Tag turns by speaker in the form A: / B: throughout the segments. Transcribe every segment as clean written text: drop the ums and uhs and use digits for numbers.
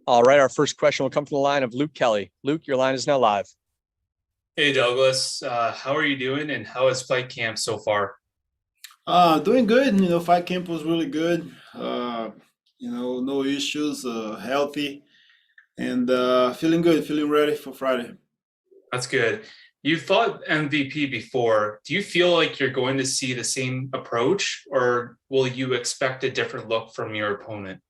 A: All right, our first question will come from the line of Luke Kelly. Luke, your line is now live.
B: Hey, Douglas. How are you doing, and how is fight camp so far?
C: Doing good. Fight camp was really good. No issues, healthy, and feeling good, feeling ready for Friday.
B: That's good. You fought MVP before. Do you feel like you're going to see the same approach, or will you expect a different look from your opponent?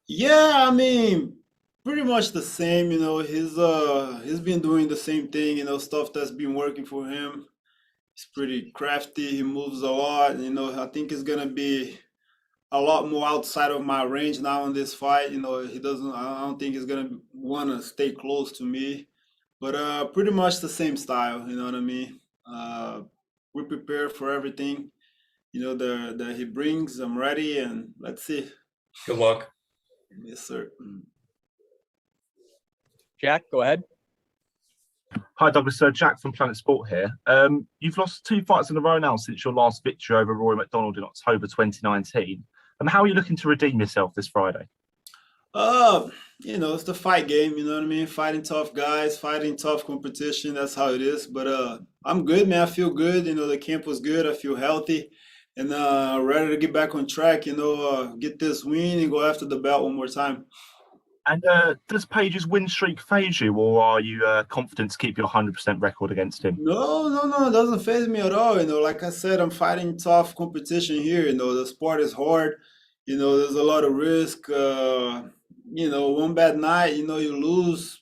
C: Yeah, I mean, pretty much the same. He's been doing the same thing. Stuff that's been working for him. He's pretty crafty. He moves a lot. I think it's gonna be a lot more outside of my range now in this fight. He doesn't. I don't think he's gonna want to stay close to me. But pretty much the same style. You know what I mean? We're prepared for everything. That he brings. I'm ready, and let's see.
B: Good luck.
C: Yes, sir.
A: Jack, go ahead.
D: Hi, Douglas. Jack from Planet Sport here. You've lost 2 fights in a row now since your last victory over Roy McDonald in October 2019. How are you looking to redeem yourself this Friday?
C: It's the fight game, you know what I mean? Fighting tough guys, fighting tough competition, that's how it is. But I'm good, man. I feel good. The camp was good. I feel healthy and ready to get back on track, get this win and go after the belt one more time.
D: And does Page's win streak phase you, or are you confident to keep your 100% record against him?
C: No, it doesn't phase me at all. Like I said, I'm fighting tough competition here. The sport is hard. There's a lot of risk. One bad night, you lose,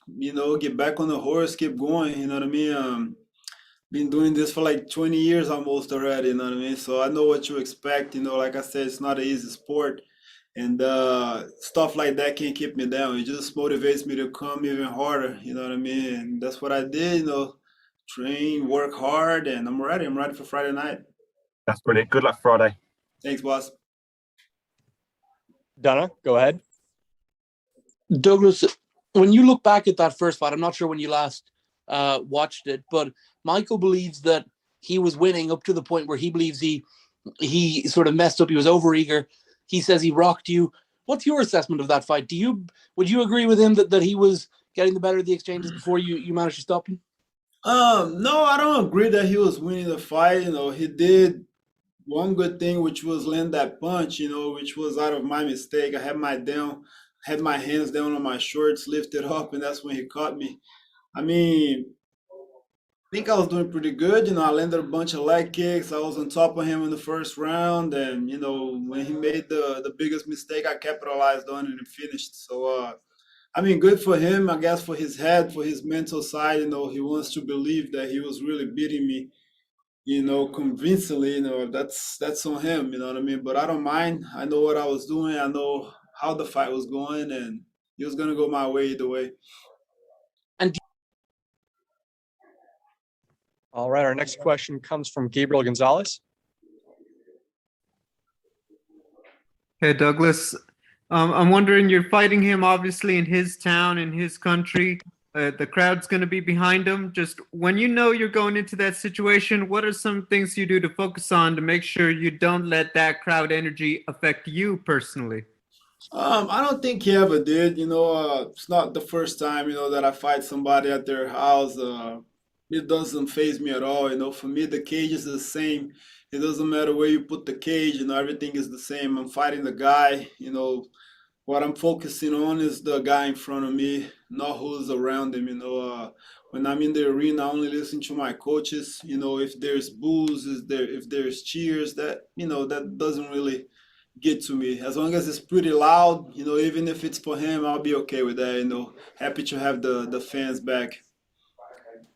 C: get back on the horse, keep going, you know what I mean? Been doing this for like 20 years almost already, you know what I mean? So I know what you expect, like I said, it's not an easy sport. And stuff like that can't keep me down. It just motivates me to come even harder, you know what I mean? And that's what I did, train, work hard, and I'm ready. I'm ready for Friday night.
D: That's brilliant. Good luck Friday.
C: Thanks, boss.
A: Donna, go ahead.
E: Douglas, when you look back at that first fight, I'm not sure when you last watched it, but Michael believes that he was winning up to the point where he believes he sort of messed up. He was overeager. He says he rocked you. What's your assessment of that fight? Would you agree with him that he was getting the better of the exchanges before you managed to stop him?
C: No, I don't agree that he was winning the fight. He did one good thing, which was land that punch, which was out of my mistake. I had my hands down on my shorts, lifted up, and that's when he caught me. I mean, I think I was doing pretty good. I landed a bunch of leg kicks. I was on top of him in the first round, and when he made the biggest mistake, I capitalized on it and finished. So, good for him. I guess for his head, for his mental side, he wants to believe that he was really beating me, convincingly. That's on him. You know what I mean? But I don't mind. I know what I was doing. I know how the fight was going, and it was gonna go my way either way.
A: All right, our next question comes from Gabriel Gonzalez.
F: Hey, Douglas. I'm wondering, you're fighting him obviously in his town, in his country. The crowd's going to be behind him. Just when you're going into that situation, what are some things you do to focus on to make sure you don't let that crowd energy affect you personally?
C: I don't think he ever did. It's not the first time, that I fight somebody at their house. It doesn't faze me at all. For me, the cage is the same. It doesn't matter where you put the cage, everything is the same. I'm fighting the guy, what I'm focusing on is the guy in front of me, not who's around him. When I'm in the arena, I only listen to my coaches. If there's boos, if there's cheers, that doesn't really get to me. As long as it's pretty loud, even if it's for him, I'll be okay with that. Happy to have the fans back.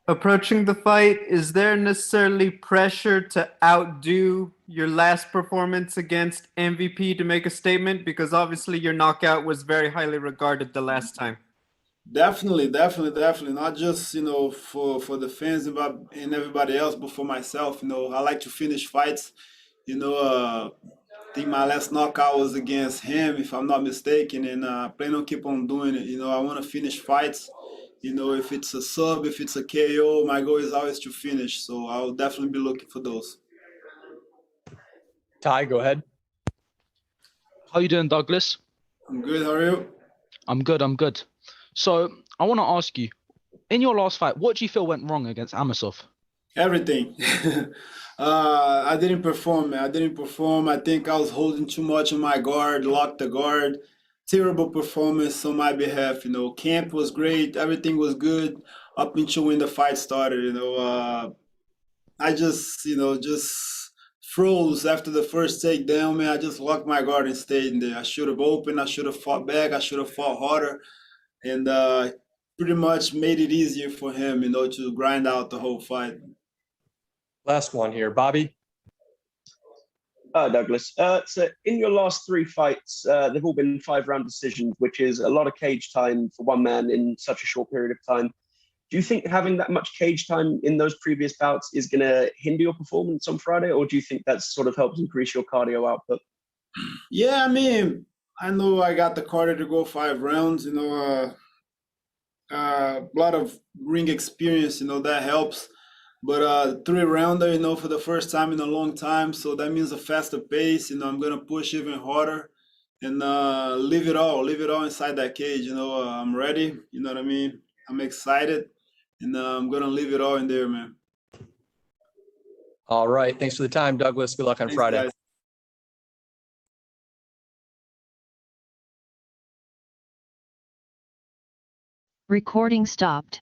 F: Approaching the fight, is there necessarily pressure to outdo your last performance against MVP to make a statement? Because obviously your knockout was very highly regarded the last time.
C: Definitely. Not just, for the fans and everybody else, but for myself. I like to finish fights. I think my last knockout was against him, if I'm not mistaken, and I plan on keep on doing it. I want to finish fights. If it's a sub, if it's a KO, my goal is always to finish. So I'll definitely be looking for those.
A: Ty, go ahead.
G: How you doing, Douglas?
C: I'm good. How are you?
G: I'm good. So I want to ask you, in your last fight, what do you feel went wrong against Amosov?
C: Everything. I didn't perform, man. I didn't perform. I think I was holding too much on my guard, locked the guard. Terrible performance on my behalf. Camp was great. Everything was good up until when the fight started. I just froze after the first takedown, man. I just locked my guard and stayed in there. I should have opened. I should have fought back. I should have fought harder, and pretty much made it easier for him, to grind out the whole fight.
A: Last one here, Bobby.
H: Douglas. So in your last 3 fights, they've all been 5-round decisions, which is a lot of cage time for one man in such a short period of time. Do you think having that much cage time in those previous bouts is going to hinder your performance on Friday, or do you think that sort of helps increase your cardio output?
C: Yeah, I mean, I know I got the cardio to go 5 rounds. A lot of ring experience. That helps. But 3-rounder, for the first time in a long time, so that means a faster pace. I'm gonna push even harder and leave it all inside that cage. I'm ready. You know what I mean? I'm excited, and I'm gonna leave it all in there, man.
A: All right. Thanks for the time, Douglas. Good luck on
C: Thanks,
A: Friday.
C: guys.
I: Recording stopped.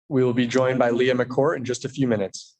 A: We will be joined by Leah McCourt in just a few minutes.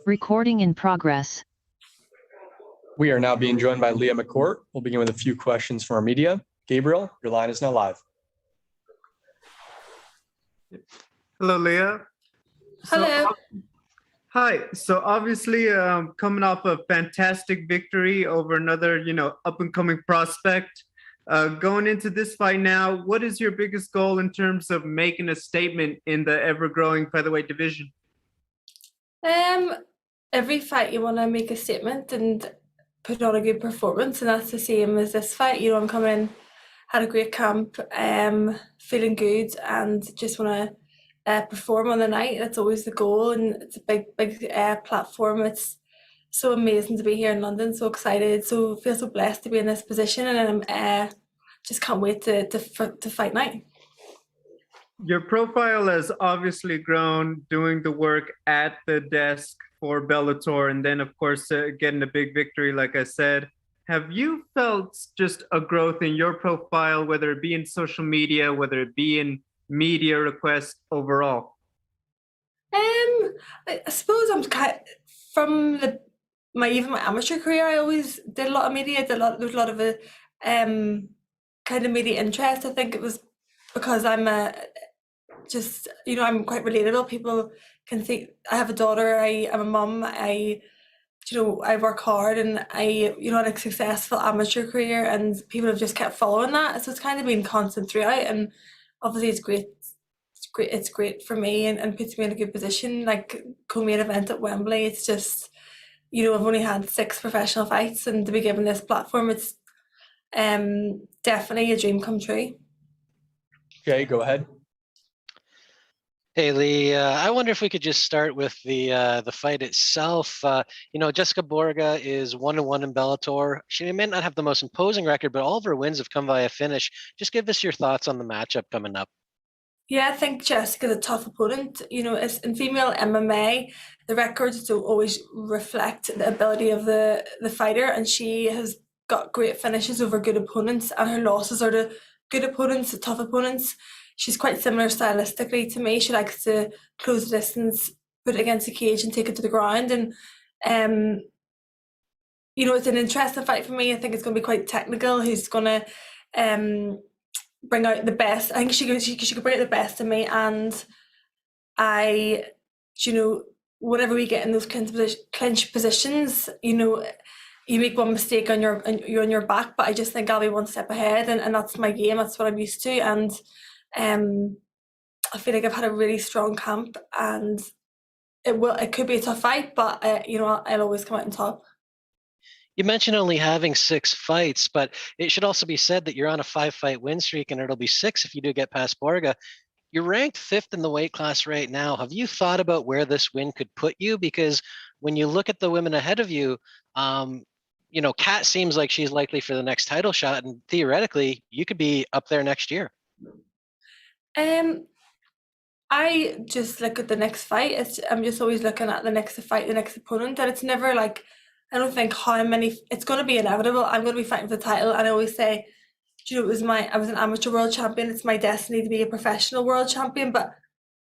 I: Recording in progress.
A: We are now being joined by Leah McCourt. We'll begin with a few questions from our media. Gabriel, your line is now live.
F: Hello, Leah.
J: Hello.
F: Hi. So obviously, coming off a fantastic victory over another, up and coming prospect. Going into this fight now, what is your biggest goal in terms of making a statement in the ever-growing featherweight division?
J: Every fight you want to make a statement and put on a good performance, and that's the same as this fight. I'm coming in, had a great camp, feeling good, and just want to perform on the night. That's always the goal, and it's a big platform. It's so amazing to be here in London. So excited, so feel so blessed to be in this position, and I'm just can't wait to fight night.
F: Your profile has obviously grown doing the work at the desk for Bellator, and then of course getting a big victory, like I said. Have you felt just a growth in your profile, whether it be in social media, whether it be in media requests overall?
J: I suppose I'm from my amateur career. I always did a lot of media. There was a lot of kind of media interest. I think it was because I'm I'm quite relatable. People can think I have a daughter. I'm a mum. I work hard, and I had a successful amateur career, and people have just kept following that. So it's kind of been constant throughout, and obviously it's great. It's great for me and puts me in a good position. Like co-main event at Wembley, it's just I've only had 6 professional fights, and to be given this platform, it's definitely a dream come true.
A: Jay, go ahead.
K: Hey Lee, I wonder if we could just start with the fight itself. Jessica Borga is 1-1 in Bellator. She may not have the most imposing record, but all of her wins have come via finish. Just give us your thoughts on the matchup coming up.
J: Yeah, I think Jessica's a tough opponent. It's in female MMA, the records don't always reflect the ability of the fighter, and she has got great finishes over good opponents, and her losses are to good opponents, the tough opponents. She's quite similar stylistically to me. She likes to close the distance, put it against the cage, and take it to the ground. And it's an interesting fight for me. I think it's going to be quite technical. Who's going to bring out the best? I think she could bring out the best in me, and whenever we get in those clinch positions, you make one mistake and you're on your back. But I just think I'll be one step ahead, and that's my game. That's what I'm used to, and I feel like I've had a really strong camp, and it could be a tough fight, but I'll always come out on top.
K: You mentioned only having 6 fights, but it should also be said that you're on a 5-fight win streak, and it'll be 6 if you do get past Borga. You're ranked 5th in the weight class right now. Have you thought about where this win could put you? Because when you look at the women ahead of you, Kat seems like she's likely for the next title shot, and theoretically, you could be up there next year.
J: I just look at the next fight. I'm just always looking at the next fight, the next opponent, and it's never like, I don't think how many. It's going to be inevitable. I'm going to be fighting for the title, and I always say, I was an amateur world champion. It's my destiny to be a professional world champion. But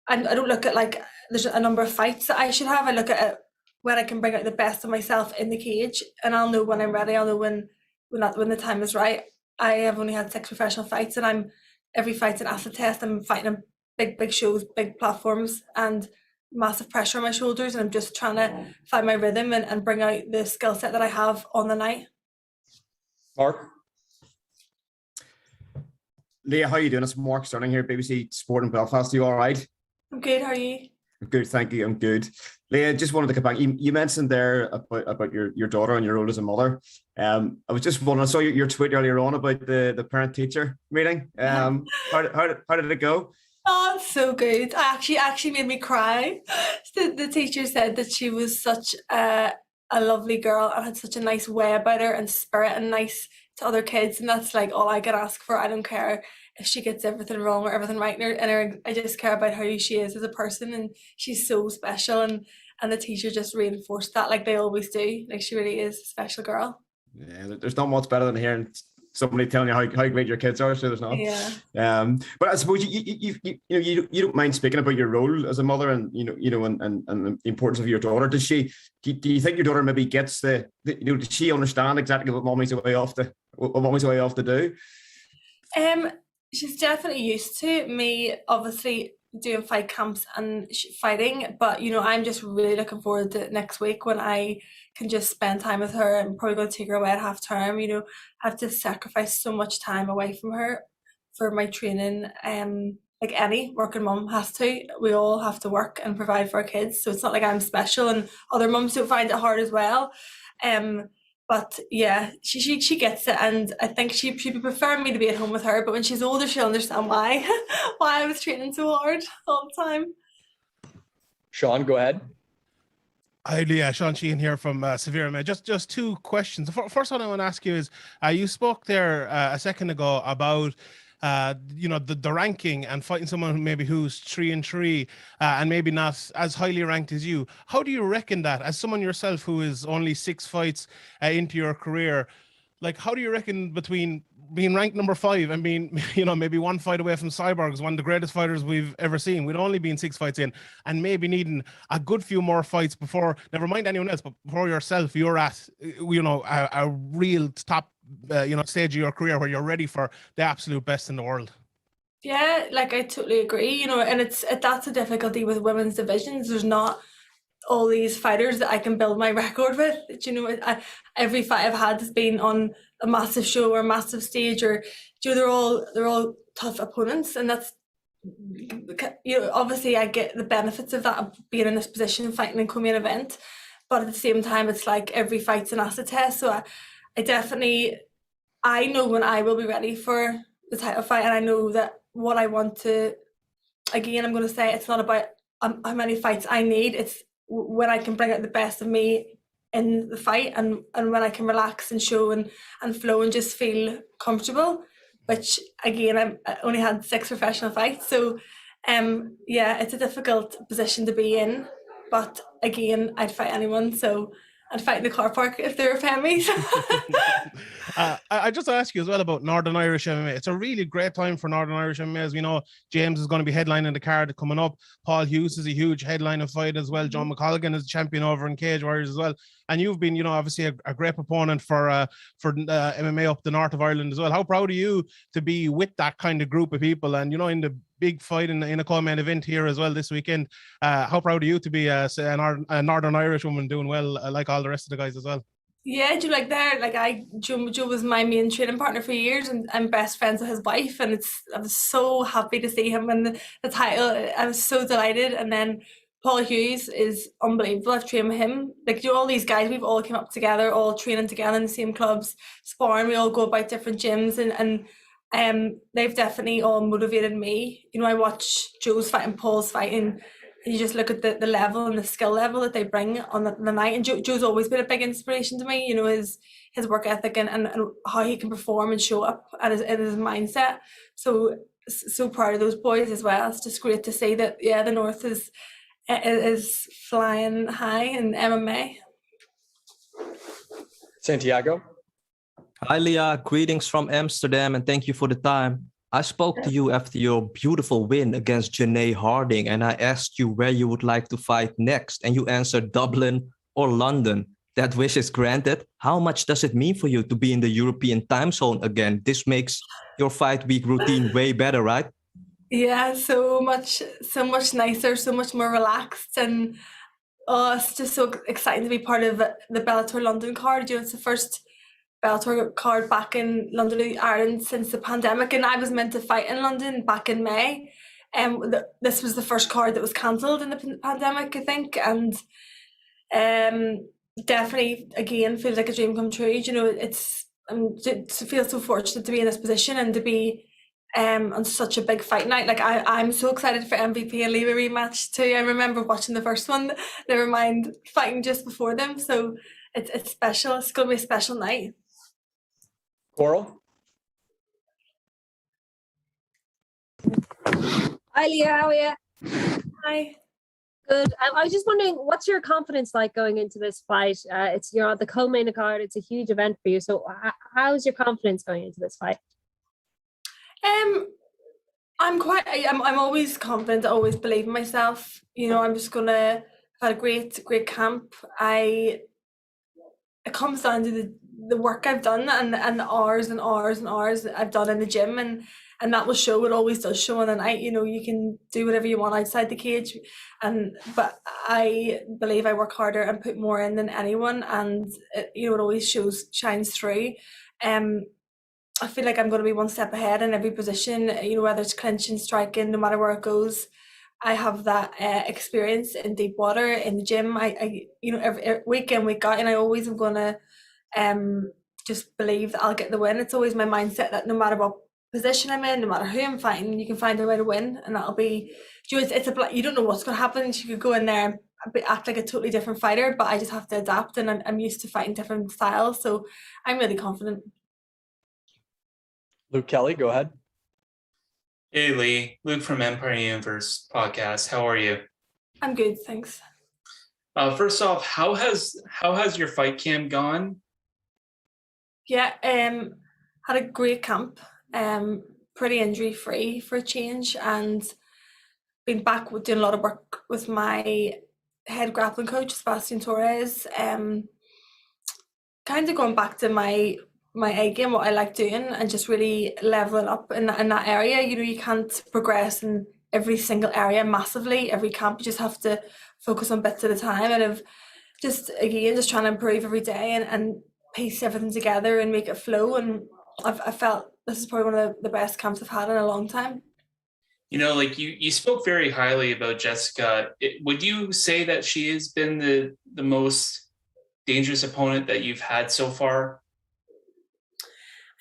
J: I don't look at like there's a number of fights that I should have. I look at it when I can bring out the best of myself in the cage, and I'll know when I'm ready. I'll know when the time is right. I have only had 6 professional fights, and every fight's an acid test. I'm fighting on big shows, big platforms, and massive pressure on my shoulders, and I'm just trying to find my rhythm and bring out the skill set that I have on the night.
A: Mark?
L: Leah, how are you doing? It's Mark Sterling here, BBC Sport in Belfast. Are you all right?
J: I'm good, how are you?
L: I'm good, thank you. I'm good. Leah, just wanted to come back. You mentioned there about your daughter and your role as a mother. I was just wondering, I saw your tweet earlier on about the parent-teacher meeting. How did it go?
J: Oh, it's so good. It actually made me cry. The teacher said that she was such a lovely girl and had such a nice way about her and spirit and nice to other kids, and that's like all I can ask for. I don't care if she gets everything wrong or everything right in her. I just care about who she is as a person, and she's so special, and the teacher just reinforced that like they always do. Like she really is a special girl.
L: Yeah, there's not much better than hearing somebody telling you how great your kids are. So there's not.
J: Yeah.
L: But I suppose you don't mind speaking about your role as a mother, and and the importance of your daughter. Does she? Do you think your daughter maybe gets does she understand exactly what mommy's away off to do?
J: She's definitely used to me, obviously doing fight camps and fighting, but I'm just really looking forward to next week when I can just spend time with her. I'm probably going to take her away at half term. I have to sacrifice so much time away from her for my training. Like any working mum has to. We all have to work and provide for our kids, so it's not like I'm special and other mums don't find it hard as well. But yeah, she gets it, and I think she would prefer me to be at home with her. But when she's older, she'll understand why I was training so hard all the time.
A: Sean, go ahead.
M: Hi, Leah. Sean Sheehan here from Severe. Just two questions. The first one I want to ask you is, you spoke there a second ago about the ranking and fighting someone who's 3-3 and maybe not as highly ranked as you. How do you reckon that, as someone yourself who is only 6 fights into your career, like how do you reckon between being ranked number 5 and being maybe 1 fight away from Cyborg, one of the greatest fighters we've ever seen, we'd only been 6 fights in, and maybe needing a good few more fights before, never mind anyone else, but before yourself, you're at a real top stage of your career where you're ready for the absolute best in the world?
J: Yeah, like I totally agree, and that's the difficulty with women's divisions. There's not all these fighters that I can build my record with. Every fight I've had has been on a massive show or a massive stage, or they're all tough opponents, and that's obviously I get the benefits of that, of being in this position, fighting in co-main event, but at the same time it's like every fight's an acid test. So I know when I will be ready for the title fight, and I know that what I want to, again, I'm going to say it's not about how many fights I need, it's when I can bring out the best of me in the fight, and when I can relax and show and flow and just feel comfortable, which again, I only had 6 professional fights. So it's a difficult position to be in, but again, I'd fight anyone. So I'd fight in the car park if they were paying me.
M: I just ask you as well about Northern Irish MMA. It's a really great time for Northern Irish MMA. As we know, James is going to be headlining the card coming up. Paul Hughes is a huge headlining fight as well. John McColligan is champion over in Cage Warriors as well. And you've been, obviously a great proponent for MMA up the north of Ireland as well. How proud are you to be with that kind of group of people? And, in the big fight in a co-main event here as well this weekend, how proud are you to be a Northern Irish woman doing well like all the rest of the guys as well?
J: Yeah, Joe was my main training partner for years, and I'm best friends with his wife, and I was so happy to see him win the title. I was so delighted. And then Paul Hughes is unbelievable. I've trained with him. All these guys, we've all came up together, all training together in the same clubs, sparring. We all go about different gyms, and they've definitely all motivated me. I watch Joe's fight and Paul's fight, and you just look at the level and the skill level that they bring on the night. And Joe's always been a big inspiration to me, his work ethic and how he can perform and show up, and his mindset. So proud of those boys as well. It's just great to see that, the North is flying high in MMA.
A: Santiago.
N: Hi, Leah. Greetings from Amsterdam, and thank you for the time. I spoke to you after your beautiful win against Janae Harding, and I asked you where you would like to fight next, and you answered Dublin or London. That wish is granted. How much does it mean for you to be in the European time zone again? This makes your fight week routine way better, right?
J: Yeah, so much nicer, so much more relaxed, and it's just so exciting to be part of the Bellator London card. It's the first Bellator card back in London, Ireland since the pandemic, and I was meant to fight in London back in May, and this was the first card that was cancelled in the pandemic, I think, and definitely again feels like a dream come true. I feel so fortunate to be in this position and to be on such a big fight night. I'm so excited for MVP and Leary rematch too. I remember watching the first one, never mind fighting just before them, so it's special. It's going to be a special night.
A: Coral.
O: Hi, Leah. How are you?
J: Hi.
O: Good. I was just wondering, what's your confidence like going into this fight? It's the co-main card. It's a huge event for you. So how's your confidence going into this fight?
J: I'm always confident. I always believe in myself. You know, I'm just gonna. I've had a great camp. It comes down to the work I've done and the hours and hours and hours I've done in the gym, and that will show. It always does show on the night. You know, you can do whatever you want outside the cage, but I believe I work harder and put more in than anyone, and it always shines through. I feel like I'm going to be one step ahead in every position. You know, whether it's clinching, striking, no matter where it goes. I have that experience in deep water in the gym. I every week in, week out, and I always am gonna just believe that I'll get the win. It's always my mindset that no matter what position I'm in, no matter who I'm fighting, you can find a way to win, and that'll be. You don't know what's gonna happen. You could go in there and act like a totally different fighter, but I just have to adapt, and I'm used to fighting different styles, so I'm really confident.
A: Luke Kelly, go ahead.
B: Hey Lee, Luke from Empire Universe podcast. How are you?
J: I'm good, thanks.
B: First off, how has your fight camp gone?
J: Yeah, had a great camp. Pretty injury free for a change, and been back doing a lot of work with my head grappling coach, Sebastian Torres. Kind of going back to my A game, what I like doing, and just really leveling up in that area. You know, you can't progress in every single area massively every camp. You just have to focus on bits at a time, and I've just trying to improve every day and piece everything together and make it flow. And I felt this is probably one of the best camps I've had in a long time.
B: You know, like you spoke very highly about Jessica. Would you say that she has been the most dangerous opponent that you've had so far?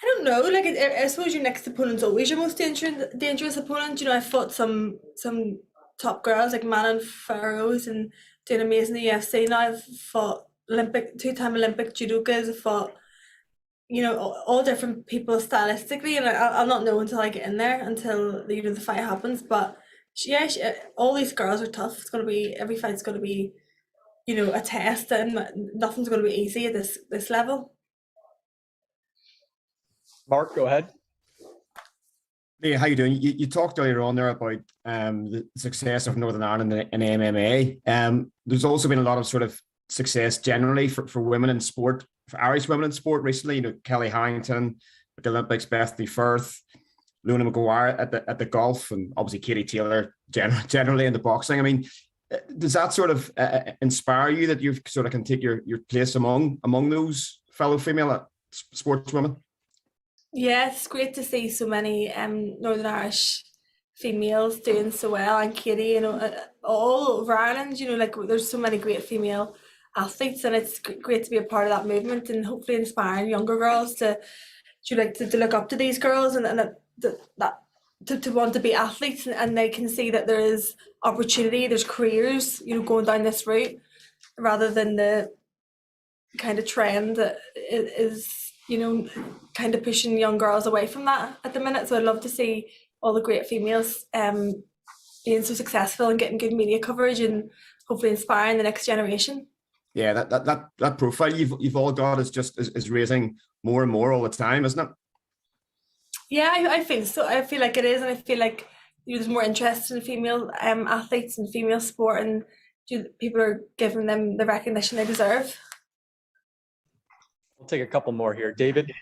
J: I don't know. Like, I suppose your next opponent's always your most dangerous opponent. You know, I fought some top girls like Manon Farrows and doing amazing in the UFC. Now I've fought two-time Olympic judokas. I've fought, you know, all different people stylistically, and I'll not know until I get in there, until the fight happens. But all these girls are tough. It's gonna be, every fight's gonna be, you know, a test, and nothing's gonna be easy at this level.
A: Mark, go ahead.
L: Hey, how you doing? You talked earlier on there about the success of Northern Ireland in MMA. There's also been a lot of sort of success generally for women in sport, for Irish women in sport recently. You know, Kelly Harrington at the Olympics, Bethany Firth, Luna McGuire at the golf, and obviously Katie Taylor generally in the boxing. I mean, does that sort of inspire you that you sort of can take your place among those fellow female sportswomen?
J: Yeah, it's great to see so many Northern Irish females doing so well, and Katie, you know, all over Ireland, you know, like there's so many great female athletes, and it's great to be a part of that movement, and hopefully inspiring younger girls to look up to these girls, and to want to be athletes, and they can see that there is opportunity, there's careers, you know, going down this route, rather than the kind of trend that is, you know, kind of pushing young girls away from that at the minute. So I'd love to see all the great females being so successful and getting good media coverage, and hopefully inspiring the next generation.
L: Yeah, that profile you've all got is raising more and more all the time, isn't it?
J: Yeah, I feel so. I feel like it is, and I feel like, you know, there's more interest in female athletes and female sport, and people are giving them the recognition they deserve.
A: We'll take a couple more here. David.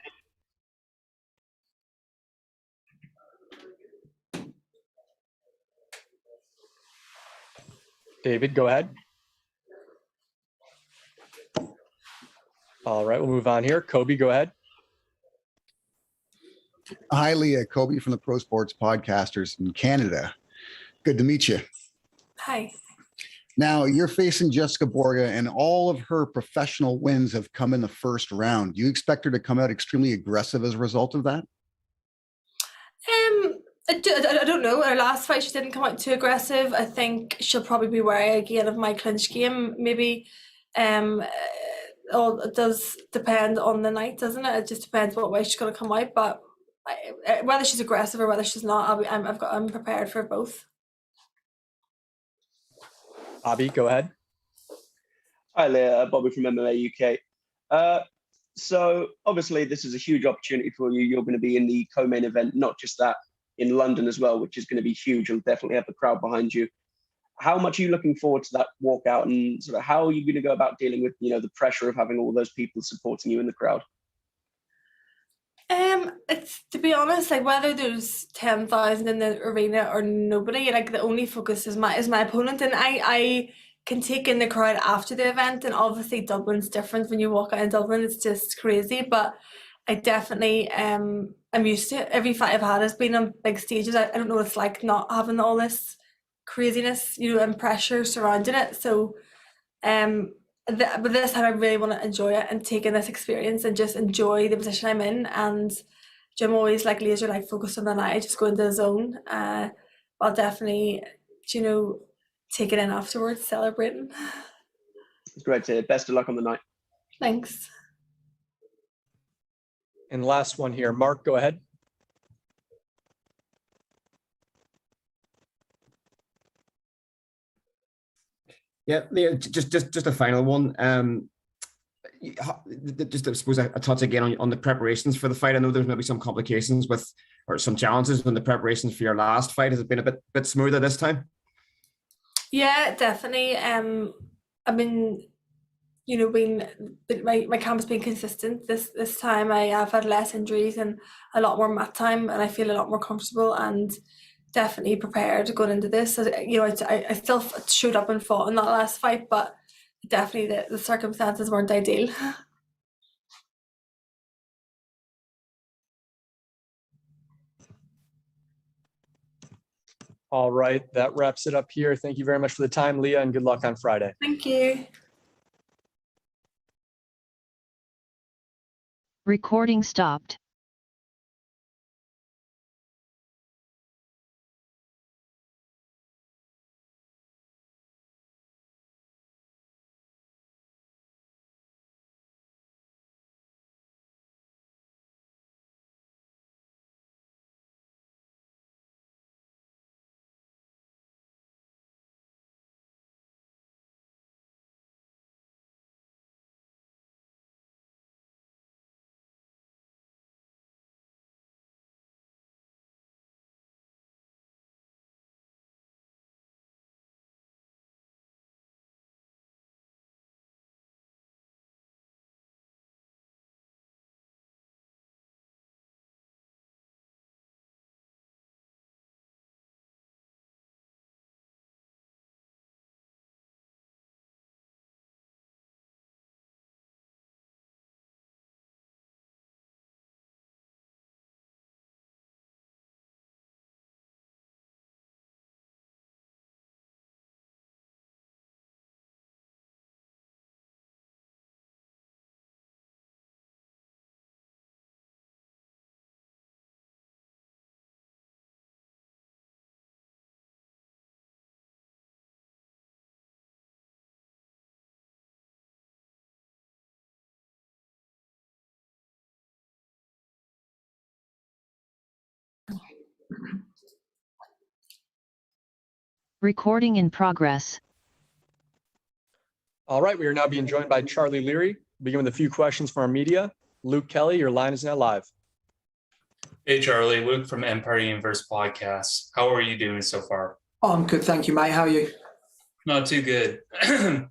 A: David, go ahead. All right, we'll move on here. Kobe, go ahead.
P: Hi, Leah. Kobe from the Pro Sports Podcasters in Canada. Good to meet you.
J: Hi.
P: Now, you're facing Jessica Borga, and all of her professional wins have come in the first round. Do you expect her to come out extremely aggressive as a result of that?
J: I don't know. Her last fight, she didn't come out too aggressive. I think she'll probably be wary again of my clinch game. Maybe it does depend on the night, doesn't it? It just depends what way she's going to come out. But whether she's aggressive or whether she's not, I'm prepared for both.
A: Bobby, go ahead.
H: Hi, Leah. Bobby from MMA UK. So obviously this is a huge opportunity for you. You're going to be in the co-main event, not just that, in London as well, which is going to be huge. You'll definitely have the crowd behind you. How much are you looking forward to that walkout, and sort of how are you going to go about dealing with, the pressure of having all those people supporting you in the crowd?
J: It's, to be honest, like whether there's 10,000 in the arena or nobody, like the only focus is my opponent, and I can take in the crowd after the event. And obviously Dublin's different. When you walk out in Dublin, it's just crazy. But I definitely I'm used to it. Every fight I've had has been on big stages. I don't know what it's like not having all this craziness, and pressure surrounding it. So but this time I really want to enjoy it and take in this experience and just enjoy the position I'm in. And Jim always like laser like focused on the night, just go into the zone. I'll definitely, take it in afterwards, celebrating.
H: It's great to hear. Best of luck on the night.
J: Thanks.
A: And last one here, Mark, go ahead.
L: Yeah, Leah, just a final one. Just I suppose a touch again on the preparations for the fight. I know there's maybe some complications or some challenges in the preparations for your last fight. Has it been a bit smoother this time?
J: Yeah, definitely. I've been, my camp's been consistent. This time I've had less injuries and a lot more mat time, and I feel a lot more comfortable and definitely prepared going into this. So, I still showed up and fought in that last fight, but definitely the circumstances weren't ideal.
A: All right, that wraps it up here. Thank you very much for the time, Leah, and good luck on Friday.
J: Thank you.
I: Recording stopped. Recording in progress.
A: All right, we are now being joined by Charlie Leary. Begin with a few questions from our media. Luke Kelly, your line is now live.
B: Hey, Charlie, Luke from Empire Universe Podcast. How are you doing so far?
Q: Oh, I'm good, thank you, mate. How are you?
B: Not too good.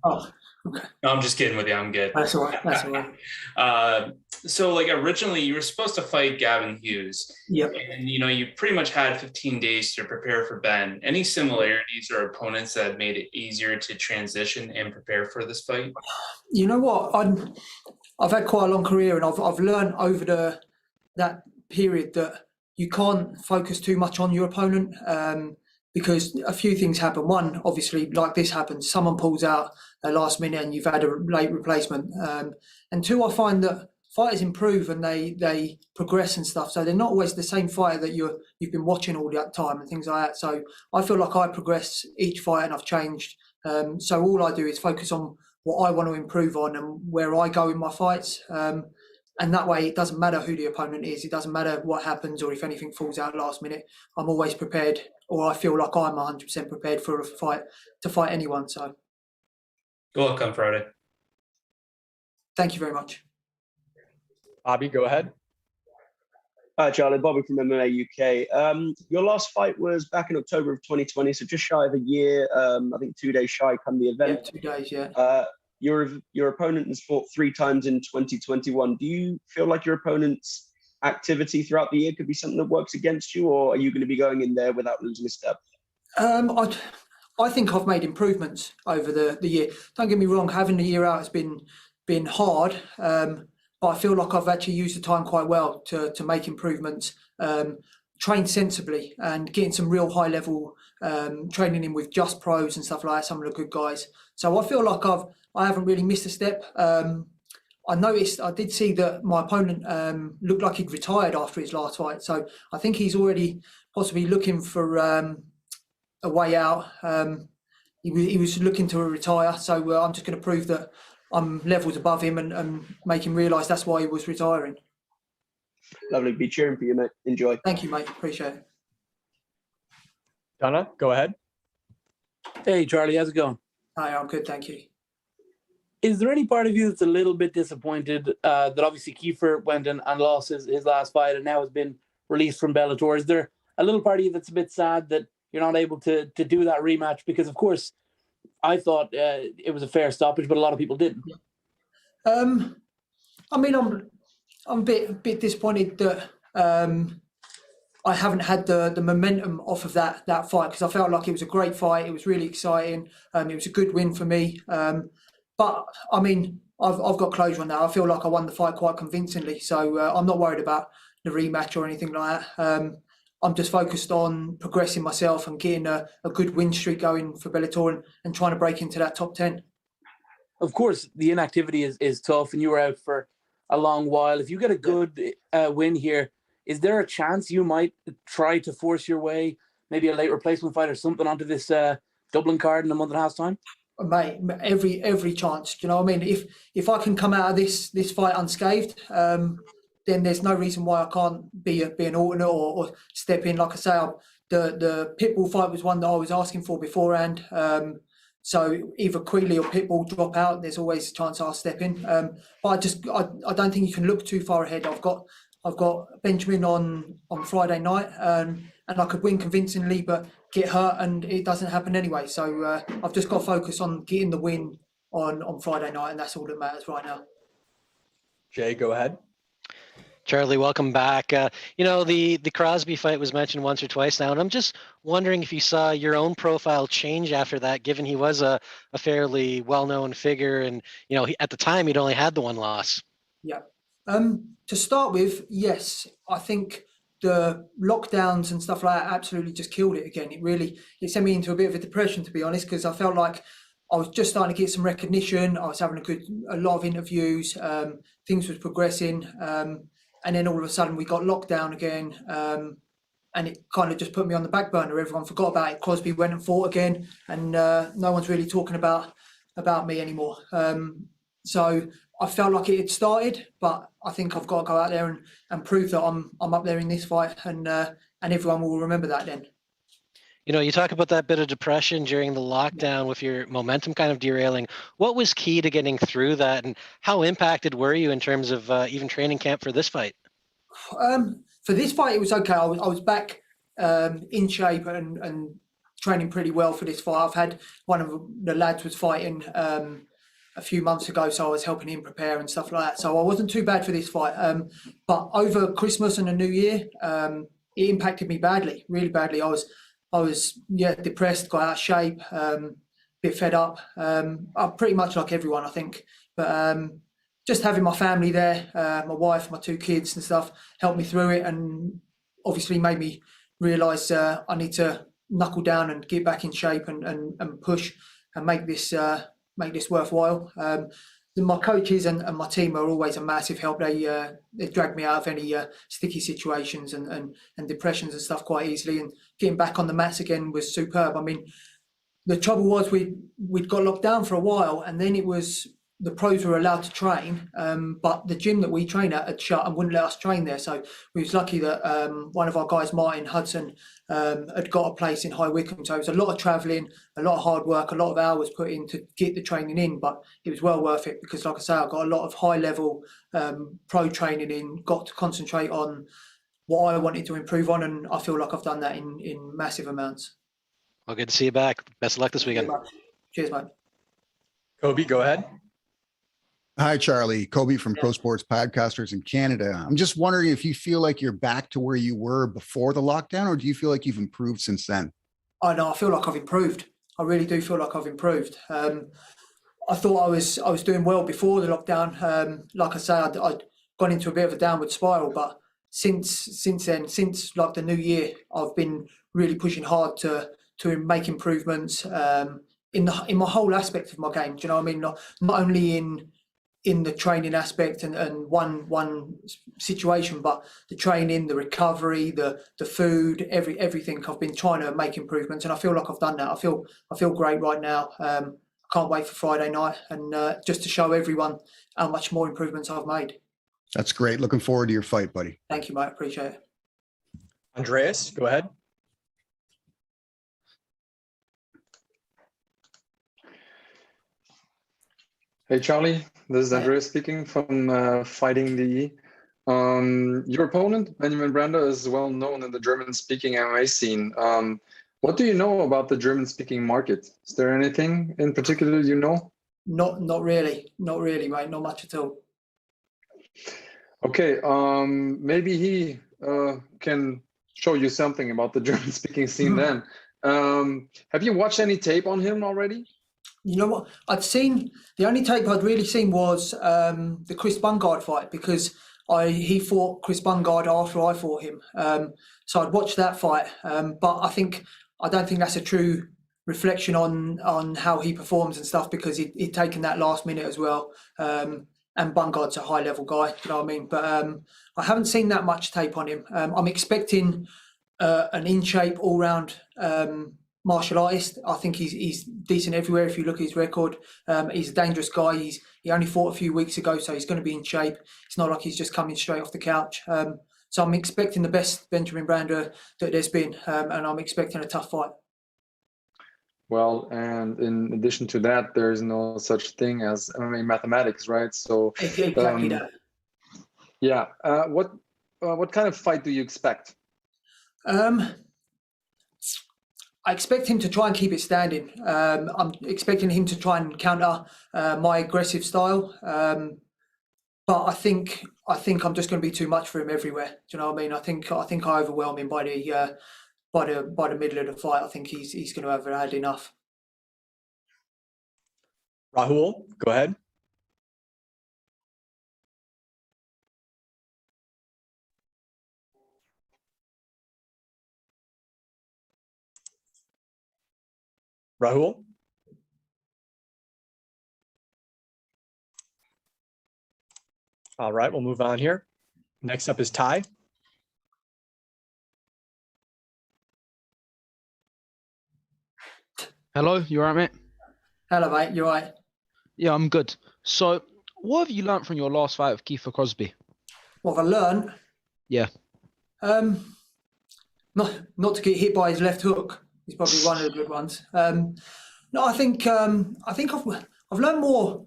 Q: Oh, okay.
B: No, I'm just kidding with you. I'm good.
Q: That's all right. That's all right.
B: So, originally you were supposed to fight Gavin Hughes.
Q: Yep.
B: And, you pretty much had 15 days to prepare for Ben. Any similarities or opponents that made it easier to transition and prepare for this fight?
Q: You know what? I've had quite a long career, and I've learned over that period that you can't focus too much on your opponent because a few things happen. One, obviously, like this happens, someone pulls out at last minute and you've had a late replacement. And two, I find that fighters improve and they progress and stuff. So they're not always the same fighter that you've been watching all that time and things like that. So I feel like I progress each fight and I've changed. So all I do is focus on what I want to improve on and where I go in my fights. And that way, it doesn't matter who the opponent is. It doesn't matter what happens or if anything falls out last minute. I'm always prepared, or I feel like I'm 100% prepared for a fight to fight anyone. So,
B: Good luck on Friday.
Q: Thank you very much.
A: Bobby, go ahead.
H: Hi, Charlie. Bobby from MMA UK. Your last fight was back in October of 2020, so just shy of a year. I think 2 days shy come the event.
Q: Yeah, 2 days, yeah.
H: Your opponent has fought 3 times in 2021. Do you feel like your opponent's activity throughout the year could be something that works against you, or are you going to be going in there without losing a step?
Q: I think I've made improvements over the year. Don't get me wrong, having the year out has been hard, but I feel like I've actually used the time quite well to make improvements, train sensibly and getting some real high level training in with just pros and stuff like that, some of the good guys. So I feel like I haven't really missed a step. I did see that my opponent looked like he'd retired after his last fight. So I think he's already possibly looking for a way out. He was looking to retire. So I'm just going to prove that I'm levels above him and make him realise that's why he was retiring.
H: Lovely. Be cheering for you, mate. Enjoy.
Q: Thank you, mate. Appreciate it.
A: Donna, go ahead.
E: Hey, Charlie, how's it going?
Q: Hi, I'm good, thank you.
E: Is there any part of you that's a little bit disappointed that obviously Kiefer went and lost his last fight and now has been released from Bellator? Is there a little part of you that's a bit sad that you're not able to do that rematch? Because, of course, I thought it was a fair stoppage, but a lot of people didn't.
Q: I mean, I'm a bit disappointed that I haven't had the momentum off of that fight, because I felt like it was a great fight. It was really exciting. It was a good win for me. But I mean, I've got closure on that. I feel like I won the fight quite convincingly, so I'm not worried about the rematch or anything like that. I'm just focused on progressing myself and getting a good win streak going for Bellator and trying to break into that top 10.
E: Of course, the inactivity is tough, and you were out for a long while. If you get a good win here, is there a chance you might try to force your way, maybe a late replacement fight or something, onto this Dublin card in a month and a half's time?
Q: Mate, every chance. Do you know what I mean? If I can come out of this fight unscathed, then there's no reason why I can't be an alternate or step in. Like I say, the Pitbull fight was one that I was asking for beforehand. So either Quealy or Pitbull drop out, there's always a chance I'll step in. But I don't think you can look too far ahead. I've got Benjamin on Friday night, and I could win convincingly, but get hurt, and it doesn't happen anyway. So I've just got to focus on getting the win on Friday night, and that's all that matters right now.
A: Jay, go ahead.
K: Charlie, welcome back. The Crosby fight was mentioned once or twice now, and I'm just wondering if you saw your own profile change after that, given he was a fairly well-known figure, and at the time he'd only had the one loss.
Q: Yeah. To start with, yes, I think the lockdowns and stuff like that absolutely just killed it again. It sent me into a bit of a depression, to be honest, because I felt like I was just starting to get some recognition. I was having a lot of interviews. Things was progressing. And then all of a sudden we got locked down again. And it kind of just put me on the back burner. Everyone forgot about it. Crosby went and fought again, and no one's really talking about me anymore. So I felt like it had started, but I think I've got to go out there and prove that I'm up there in this fight, and everyone will remember that then.
K: You talk about that bit of depression during the lockdown with your momentum kind of derailing. What was key to getting through that, and how impacted were you in terms of even training camp for this fight?
Q: For this fight, it was okay. I was back in shape and training pretty well for this fight. I've had one of the lads was fighting a few months ago, so I was helping him prepare and stuff like that. So I wasn't too bad for this fight. But over Christmas and the New Year, it impacted me badly, really badly. I was depressed, got out of shape, bit fed up. I'm pretty much like everyone, I think. But just having my family there, my wife, my 2 kids and stuff, helped me through it, and obviously made me realise I need to knuckle down and get back in shape and push and make this worthwhile. My coaches and my team are always a massive help. They drag me out of any sticky situations and depressions and stuff quite easily. And getting back on the mats again was superb. I mean, the trouble was we'd got locked down for a while, and then it was the pros were allowed to train, but the gym that we train at had shut and wouldn't let us train there. So we was lucky that one of our guys, Martin Hudson, had got a place in High Wycombe. So it was a lot of travelling, a lot of hard work, a lot of hours put in to get the training in, but it was well worth it because, like I say, I got a lot of high level pro training in, got to concentrate on what I wanted to improve on, and I feel like I've done that in massive amounts.
K: Well, good to see you back. Best of luck this weekend.
Q: Cheers, mate.
A: Kobe, go ahead.
P: Hi, Charlie. Kobe from Pro Sports Podcasters in Canada. I'm just wondering if you feel like you're back to where you were before the lockdown, or do you feel like you've improved since then?
Q: I know. I feel like I've improved. I really do feel like I've improved. I thought I was doing well before the lockdown. Like I say, I'd gone into a bit of a downward spiral, but since then, since like the new year, I've been really pushing hard to make improvements in my whole aspect of my game. Do you know what I mean? Not only in the training aspect and one situation, but the training, the recovery, the food, everything. I've been trying to make improvements, and I feel like I've done that. I feel great right now. I can't wait for Friday night and just to show everyone how much more improvements I've made.
P: That's great. Looking forward to your fight, buddy.
Q: Thank you, mate. Appreciate it.
A: Andreas, go ahead.
R: Hey Charlie, this is Andreas speaking from Fighting DE. Your opponent, Benjamin Brander, is well known in the German-speaking MMA scene. What do you know about the German-speaking market? Is there anything in particular you know?
Q: Not really, mate. Not much at all.
R: Okay, maybe he can show you something about the German-speaking scene then. Have you watched any tape on him already?
Q: You know what? The only tape I'd really seen was the Chris Bungard fight, because he fought Chris Bungard after I fought him. So I'd watched that fight, but I don't think that's a true reflection on how he performs and stuff, because he'd taken that last minute as well. And Bungard's a high level guy, you know what I mean? But I haven't seen that much tape on him. I'm expecting an in shape all round martial artist. I think he's decent everywhere. If you look at his record, he's a dangerous guy. He only fought a few weeks ago, so he's going to be in shape. It's not like he's just coming straight off the couch. So I'm expecting the best Benjamin Brander that there's been, and I'm expecting a tough fight.
R: Well, and in addition to that, there is no such thing as MMA mathematics, right? So
Q: exactly that.
R: Yeah. What kind of fight do you expect?
Q: I expect him to try and keep it standing. I'm expecting him to try and counter my aggressive style. But I think I'm just going to be too much for him everywhere. Do you know what I mean? I think I overwhelm him by the middle of the fight. I think he's going to have had enough.
A: Rahul, go ahead. Rahul? All right, we'll move on here. Next up is Ty.
G: Hello, you all right, mate?
Q: Hello, mate. You all right?
G: Yeah, I'm good. So, what have you learned from your last fight with Kiefer Crosby?
Q: What have I learned?
G: Yeah.
Q: Not to get hit by his left hook. He's probably one of the good ones. No, I think I've learned more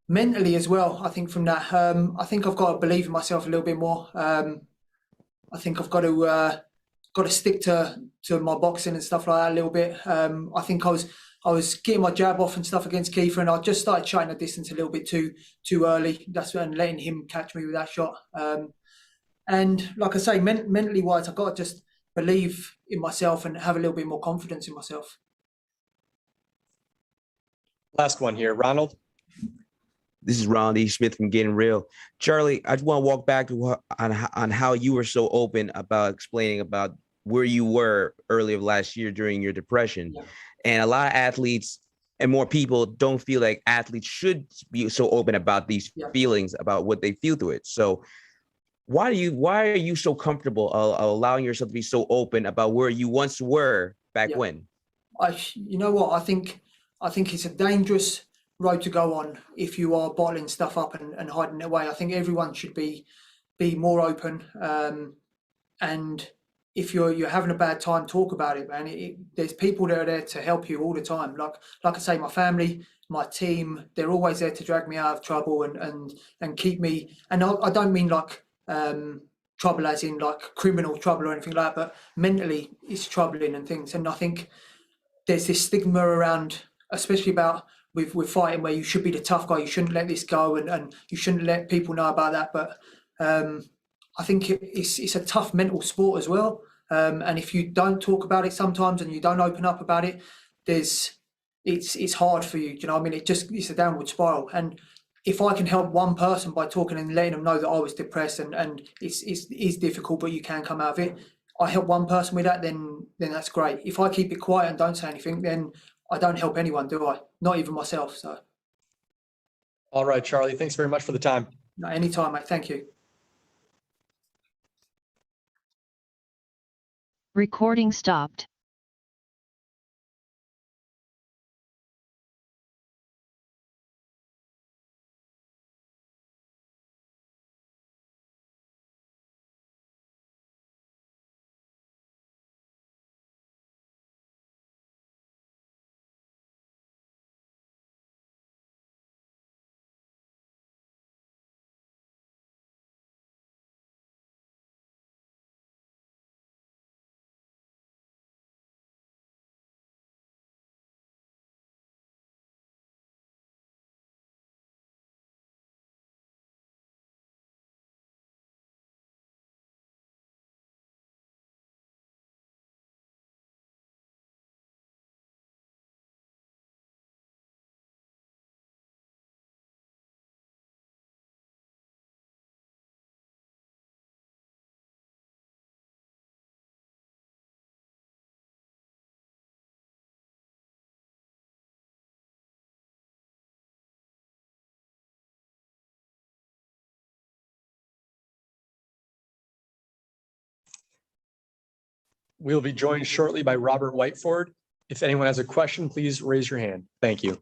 Q: mentally as well. I think from that, I think I've got to believe in myself a little bit more. I think I've got to stick to my boxing and stuff like that a little bit. I think I was getting my jab off and stuff against Kiefer, and I just started shutting the distance a little bit too early. That's when letting him catch me with that shot. And like I say, mentally wise, I've got to just believe in myself and have a little bit more confidence in myself.
A: Last one here, Ronald.
S: This is Ronald E. Smith from Getting Real. Charlie, I just want to walk back to on how you were so open about explaining about where you were earlier last year during your depression. Yeah. And a lot of athletes and more people don't feel like athletes should be so open about these feelings, about what they feel through it. So why are you so comfortable allowing yourself to be so open about where you once were back when?
Q: You know what? I think it's a dangerous road to go on if you are bottling stuff up and hiding it away. I think everyone should be more open. And if you're having a bad time, talk about it, man. There's people that are there to help you all the time. Like I say, my family, my team, they're always there to drag me out of trouble and keep me. And I don't mean like trouble as in like criminal trouble or anything like that, but mentally it's troubling and things. And I think there's this stigma around, especially about with fighting, where you should be the tough guy, you shouldn't let this go, and you shouldn't let people know about that. But I think it's a tough mental sport as well. And if you don't talk about it sometimes and you don't open up about it, it's hard for you. Do you know what I mean? It's a downward spiral. And if I can help one person by talking and letting them know that I was depressed and it's difficult, but you can come out of it, I help one person with that, then that's great. If I keep it quiet and don't say anything, then I don't help anyone, do I? Not even myself. So.
A: All right, Charlie, thanks very much for the time.
Q: No, anytime, mate. Thank you.
I: Recording stopped.
A: We'll be joined shortly by Robert Whiteford. If anyone has a question, please raise your hand. Thank you.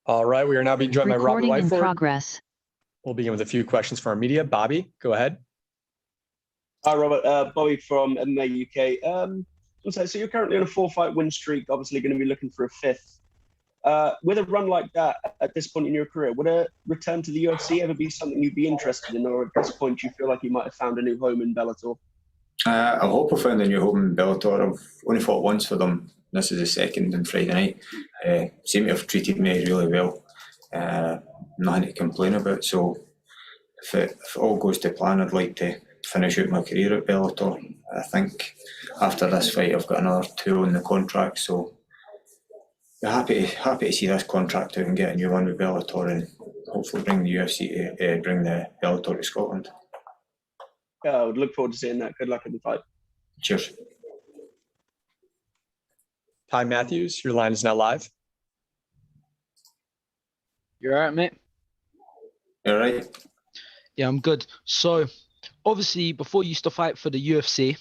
A: All right, we are now being joined by Robert
I: Recording in
A: Whiteford.
I: progress.
A: We'll begin with a few questions from our media. Bobby, go ahead.
H: Hi, Robert. Bobby from MMA UK. So you're currently on a 4-fight win streak, obviously going to be looking for a 5th. With a run like that at this point in your career, would a return to the UFC ever be something you'd be interested in, or at this point you feel like you might have found a new home in Bellator?
T: I hope I found a new home in Bellator. I've only fought once for them. This is the second on Friday night. Seem to have treated me really well. Nothing to complain about. So if it all goes to plan, I'd like to finish out my career at Bellator. I think after this fight, I've got another 2 on the contract. So I'm happy to see this contract out and get a new one with Bellator, and hopefully bring the UFC bring the Bellator to Scotland.
H: Yeah, I would look forward to seeing that. Good luck in the fight.
T: Cheers.
A: Ty Matthews, your line is now live.
G: You're all right, mate?
T: All right.
G: Yeah, I'm good. So, obviously, before you used to fight for the UFC,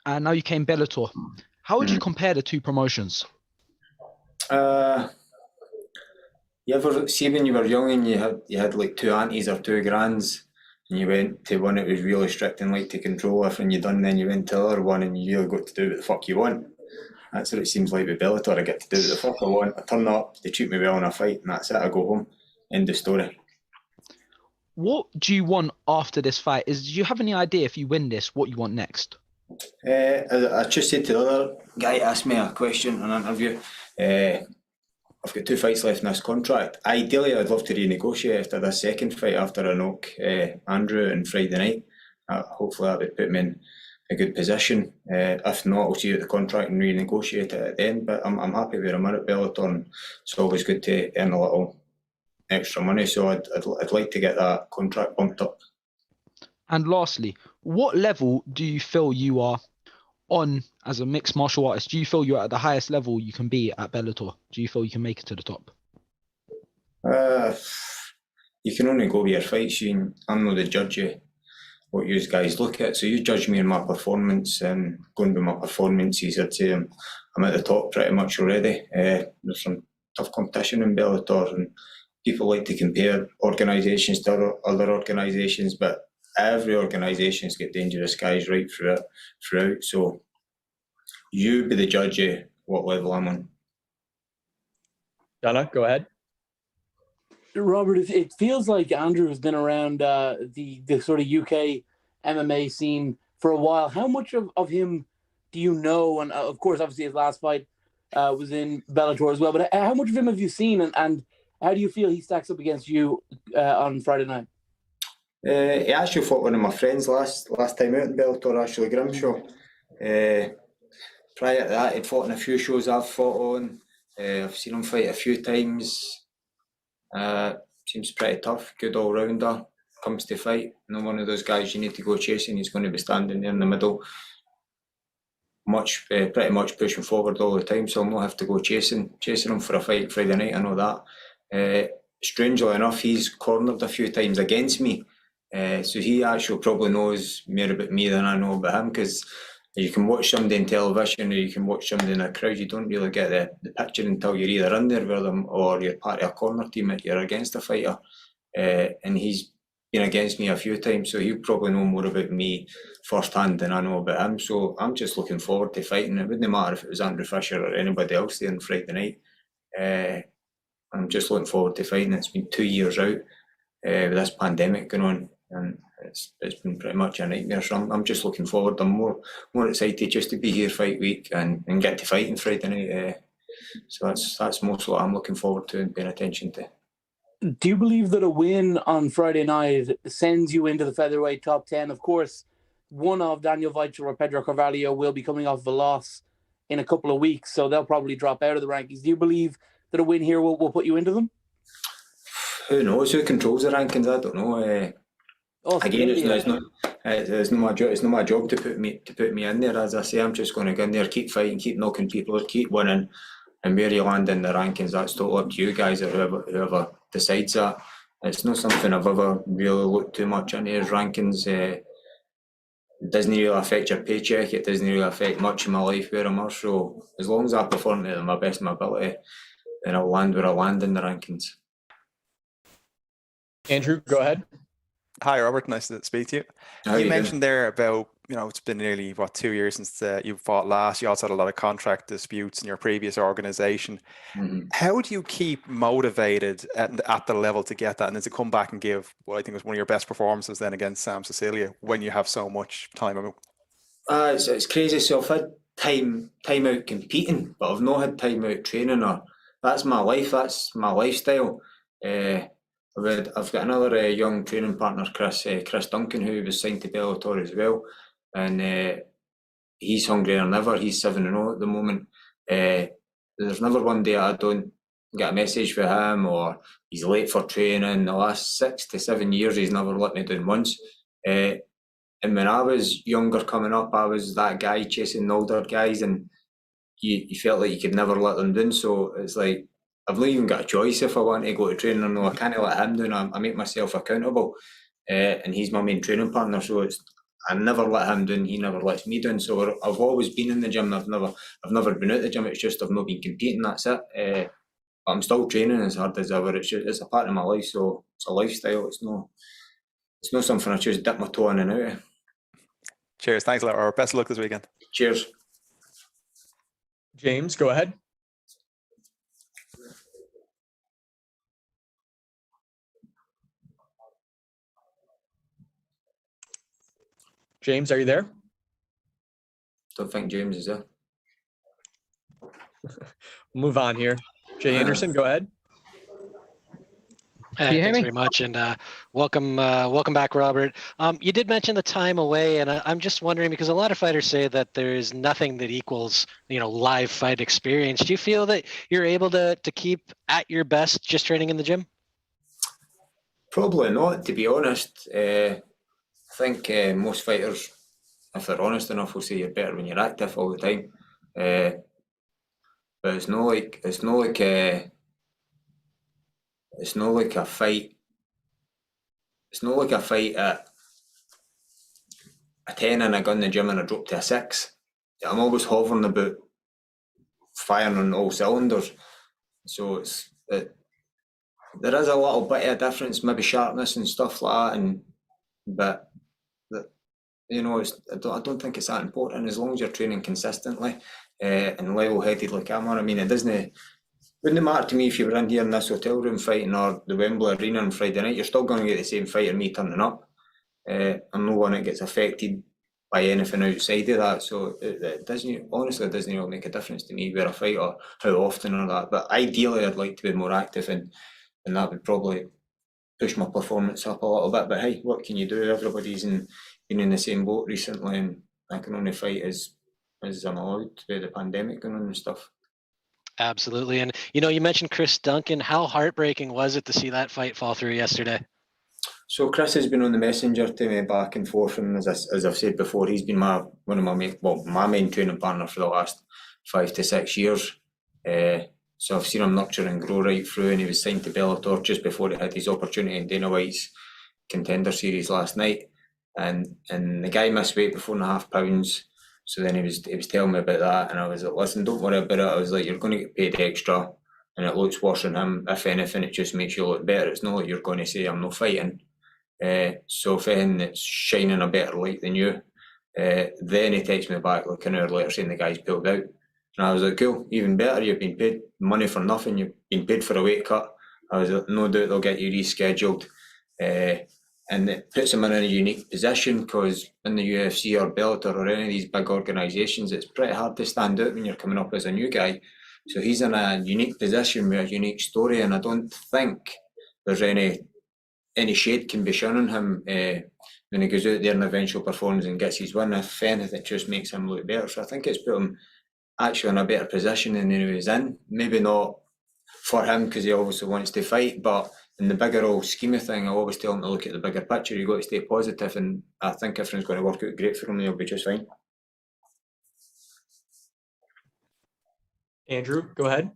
G: and now you came Bellator. How would you compare the two promotions?
T: You ever see when you were young and you had like 2 aunties or 2 grands, and you went to one that was really strict and like to control everything you done, then you went to the other one and you really got to do what the fuck you want. That's what it seems like with Bellator. I get to do what the fuck I want. I turn up, they treat me well in a fight, and that's it. I go home. End of story.
G: What do you want after this fight? Do you have any idea if you win this, what you want next?
T: I just said to the other guy, asked me a question in an interview. I've got 2 fights left in this contract. Ideally, I'd love to renegotiate after this second fight, after I knock Andrew on Friday night. Hopefully that would put me in a good position. If not, I'll see out the contract and renegotiate it at the end. But I'm happy where I'm at Bellator, and it's always good to earn a little extra money. So I'd like to get that contract bumped up.
G: And lastly, what level do you feel you are on as a mixed martial artist? Do you feel you're at the highest level you can be at Bellator? Do you feel you can make it to the top?
T: You can only go with your fights, Shane. I'm not the judge of what you guys look at. So you judge me on my performance, and going with my performances, I'd say I'm at the top pretty much already. There's some tough competition in Bellator, and people like to compare organisations to other organisations, but every organisation's got dangerous guys right throughout. So you be the judge of what level I'm on.
A: Donna, go ahead.
E: Robert, it feels like Andrew has been around the sort of UK MMA scene for a while. How much of him do you know? And of course, obviously, his last fight was in Bellator as well. But how much of him have you seen, and how do you feel he stacks up against you on Friday night?
T: He actually fought one of my friends last time out in Bellator, Ashley Grimshaw. Prior to that, he'd fought in a few shows I've fought on. I've seen him fight a few times. Seems pretty tough, good all-rounder. Comes to fight, not one of those guys you need to go chasing. He's going to be standing there in the middle, pretty much pushing forward all the time, so I'll not have to go chasing him for a fight Friday night, I know that. Strangely enough, he's cornered a few times against me, so he actually probably knows more about me than I know about him, because you can watch somebody in television or you can watch somebody in a crowd. You don't really get the picture until you're either in there with them or you're part of a corner team that you're against a fighter. And he's been against me a few times, so he'll probably know more about me firsthand than I know about him. So I'm just looking forward to fighting. It wouldn't matter if it was Andrew Fisher or anybody else there on Friday night. I'm just looking forward to fighting. It's been 2 years out with this pandemic going on, and it's been pretty much a nightmare. So I'm just looking forward. I'm more excited just to be here fight week and get to fight on Friday night. So that's mostly what I'm looking forward to and paying attention to.
E: Do you believe that a win on Friday night sends you into the featherweight top 10? Of course, one of Daniel Weichel or Pedro Carvalho will be coming off of a loss in a couple of weeks, so they'll probably drop out of the rankings. Do you believe that a win here will put you into them?
T: Who knows? Who controls the rankings? I don't know. Again, it's not my job to put me in there. As I say, I'm just going to go in there, keep fighting, keep knocking people out, keep winning, and where you land in the rankings, that's totally up to you guys or whoever decides that. It's not something I've ever really looked too much into his rankings. It doesn't really affect your paycheck. It doesn't really affect much in my life where I'm at. So as long as I perform to my best of my ability, then I'll land where I land in the rankings.
A: Andrew, go ahead.
U: Hi, Robert. Nice to speak to you. You mentioned there about, it's been nearly, 2 years since you fought last. You also had a lot of contract disputes in your previous organization.
T: Mm-hmm.
U: How do you keep motivated at the level to get that? And then to come back and give what I think was one of your best performances then against Sam Cecilia when you have so much time?
T: It's crazy. So I've had time out competing, but I've not had time out training. That's my life. That's my lifestyle. I've got another young training partner, Chris Duncan, who was signed to Bellator as well, and he's hungrier than ever. He's 7-0 at the moment. There's never one day I don't get a message for him or he's late for training. The last 6 to 7 years, he's never let me down once. And when I was younger coming up, I was that guy chasing the older guys, and you felt like you could never let them down. So it's like, I've not even got a choice if I want to go to training or no. I can't let him down. I make myself accountable, and he's my main training partner. So I never let him down. He never lets me down. So I've always been in the gym. I've never been out the gym. It's just I've not been competing. That's it. But I'm still training as hard as ever. It's a part of my life. So it's a lifestyle. It's not something I just dip my toe in and out of.
U: Cheers. Thanks a lot, Robert. Best of luck this weekend.
T: Cheers.
A: James, go ahead. James, are you there?
T: Don't think James is there.
A: Move on here. Jay Anderson, go ahead.
K: Thanks very much, and welcome back, Robert. You did mention the time away, and I'm just wondering, because a lot of fighters say that there is nothing that equals, live fight experience. Do you feel that you're able to keep at your best just training in the gym?
T: Probably not, to be honest. think most fighters, if they're honest enough, will say you're better when you're active all the time. But it's not like a fight. It's not like a fight at a 10 and I gun the gym and I drop to a 6. I'm always hovering about firing on all cylinders. So there is a little bit of a difference, maybe sharpness and stuff like that, but you know, I don't think it's that important as long as you're training consistently and level-headed like I'm on. I mean, wouldn't matter to me if you were in here in this hotel room fighting or the Wembley Arena on Friday night. You're still going to get the same fight as me turning up. I'm no one that gets affected by anything outside of that. So it doesn't really make a difference to me where I fight or how often or that. But ideally, I'd like to be more active, and that would probably push my performance up a little bit. But hey, what can you do? Everybody's been in the same boat recently, and I can only fight as I'm allowed to, with the pandemic going on and stuff.
K: Absolutely. And, you know, you mentioned Chris Duncan. How heartbreaking was it to see that fight fall through yesterday?
T: So Chris has been on the messenger to me back and forth, and as I've said before, he's been my main training partner for the last 5 to 6 years. So I've seen him nurture and grow right through, and he was signed to Bellator just before he had his opportunity in Dana White's contender series last night. And the guy missed weight by 4.5 pounds. So then he was telling me about that, and I was like, listen, don't worry about it. I was like, you're going to get paid extra, and it looks worse on him. If anything, it just makes you look better. It's not like you're going to say I'm not fighting. So if anything, it's shining a better light than you. Then he texts me back like an hour later saying the guy's pulled out. And I was like, cool, even better, you've been paid money for nothing, you've been paid for a weight cut. I was like, no doubt they'll get you rescheduled. And it puts him in a unique position, because in the UFC or Bellator or any of these big organisations, it's pretty hard to stand out when you're coming up as a new guy. So he's in a unique position with a unique story, and I don't think there's any shade can be shown on him when he goes out there and eventually performs and gets his win. If anything, it just makes him look better. So I think it's put him actually in a better position than he was in. Maybe not for him, because he obviously wants to fight, but in the bigger old scheme of thing, I always tell him to look at the bigger picture. You've got to stay positive, and I think everything's going to work out great for him, and he'll be just fine.
A: Andrew, go ahead.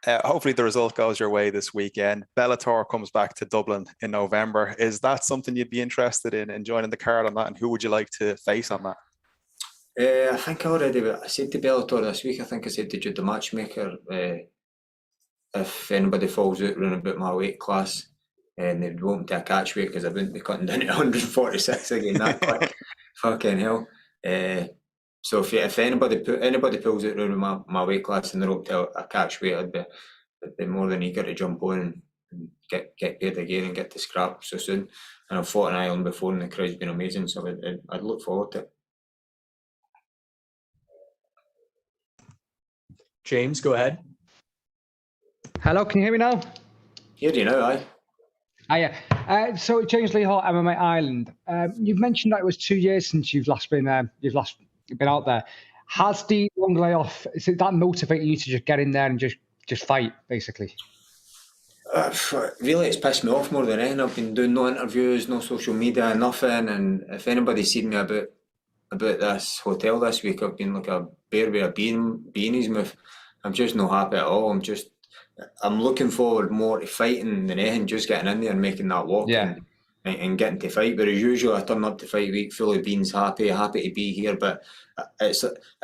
U: Hopefully the result goes your way this weekend. Bellator comes back to Dublin in November. Is that something you'd be interested in joining the card on that? And who would you like to face on that?
T: I think I said to Bellator this week, I think I said to Jude the matchmaker, if anybody falls out around about my weight class, and they'd want me to a catch weight, because I wouldn't be cutting down to 146 again that quick. Fucking hell. So if anybody pulls out around my weight class and they're up to a catch weight, I'd be more than eager to jump on and get paid again and get to scrap so soon. And I've fought in Ireland before, and the crowd's been amazing, so I'd look forward to it.
A: James, go ahead.
D: Hello, can you hear me now?
T: Hear you now, aye.
D: Yeah. So James Lee Hart, MMA Ireland. You've mentioned that it was 2 years since you've last been out there. Has the long layoff, is it that motivating you to just get in there and just fight, basically?
T: Really, it's pissed me off more than anything. I've been doing no interviews, no social media, nothing. And if anybody's seen me about this hotel this week, I've been like a bear with a bee in his mouth. I'm just not happy at all. I'm looking forward more to fighting than anything, just getting in there and making that walk and getting to fight. Whereas usually I turn up to fight week full of beans, happy to be here. But I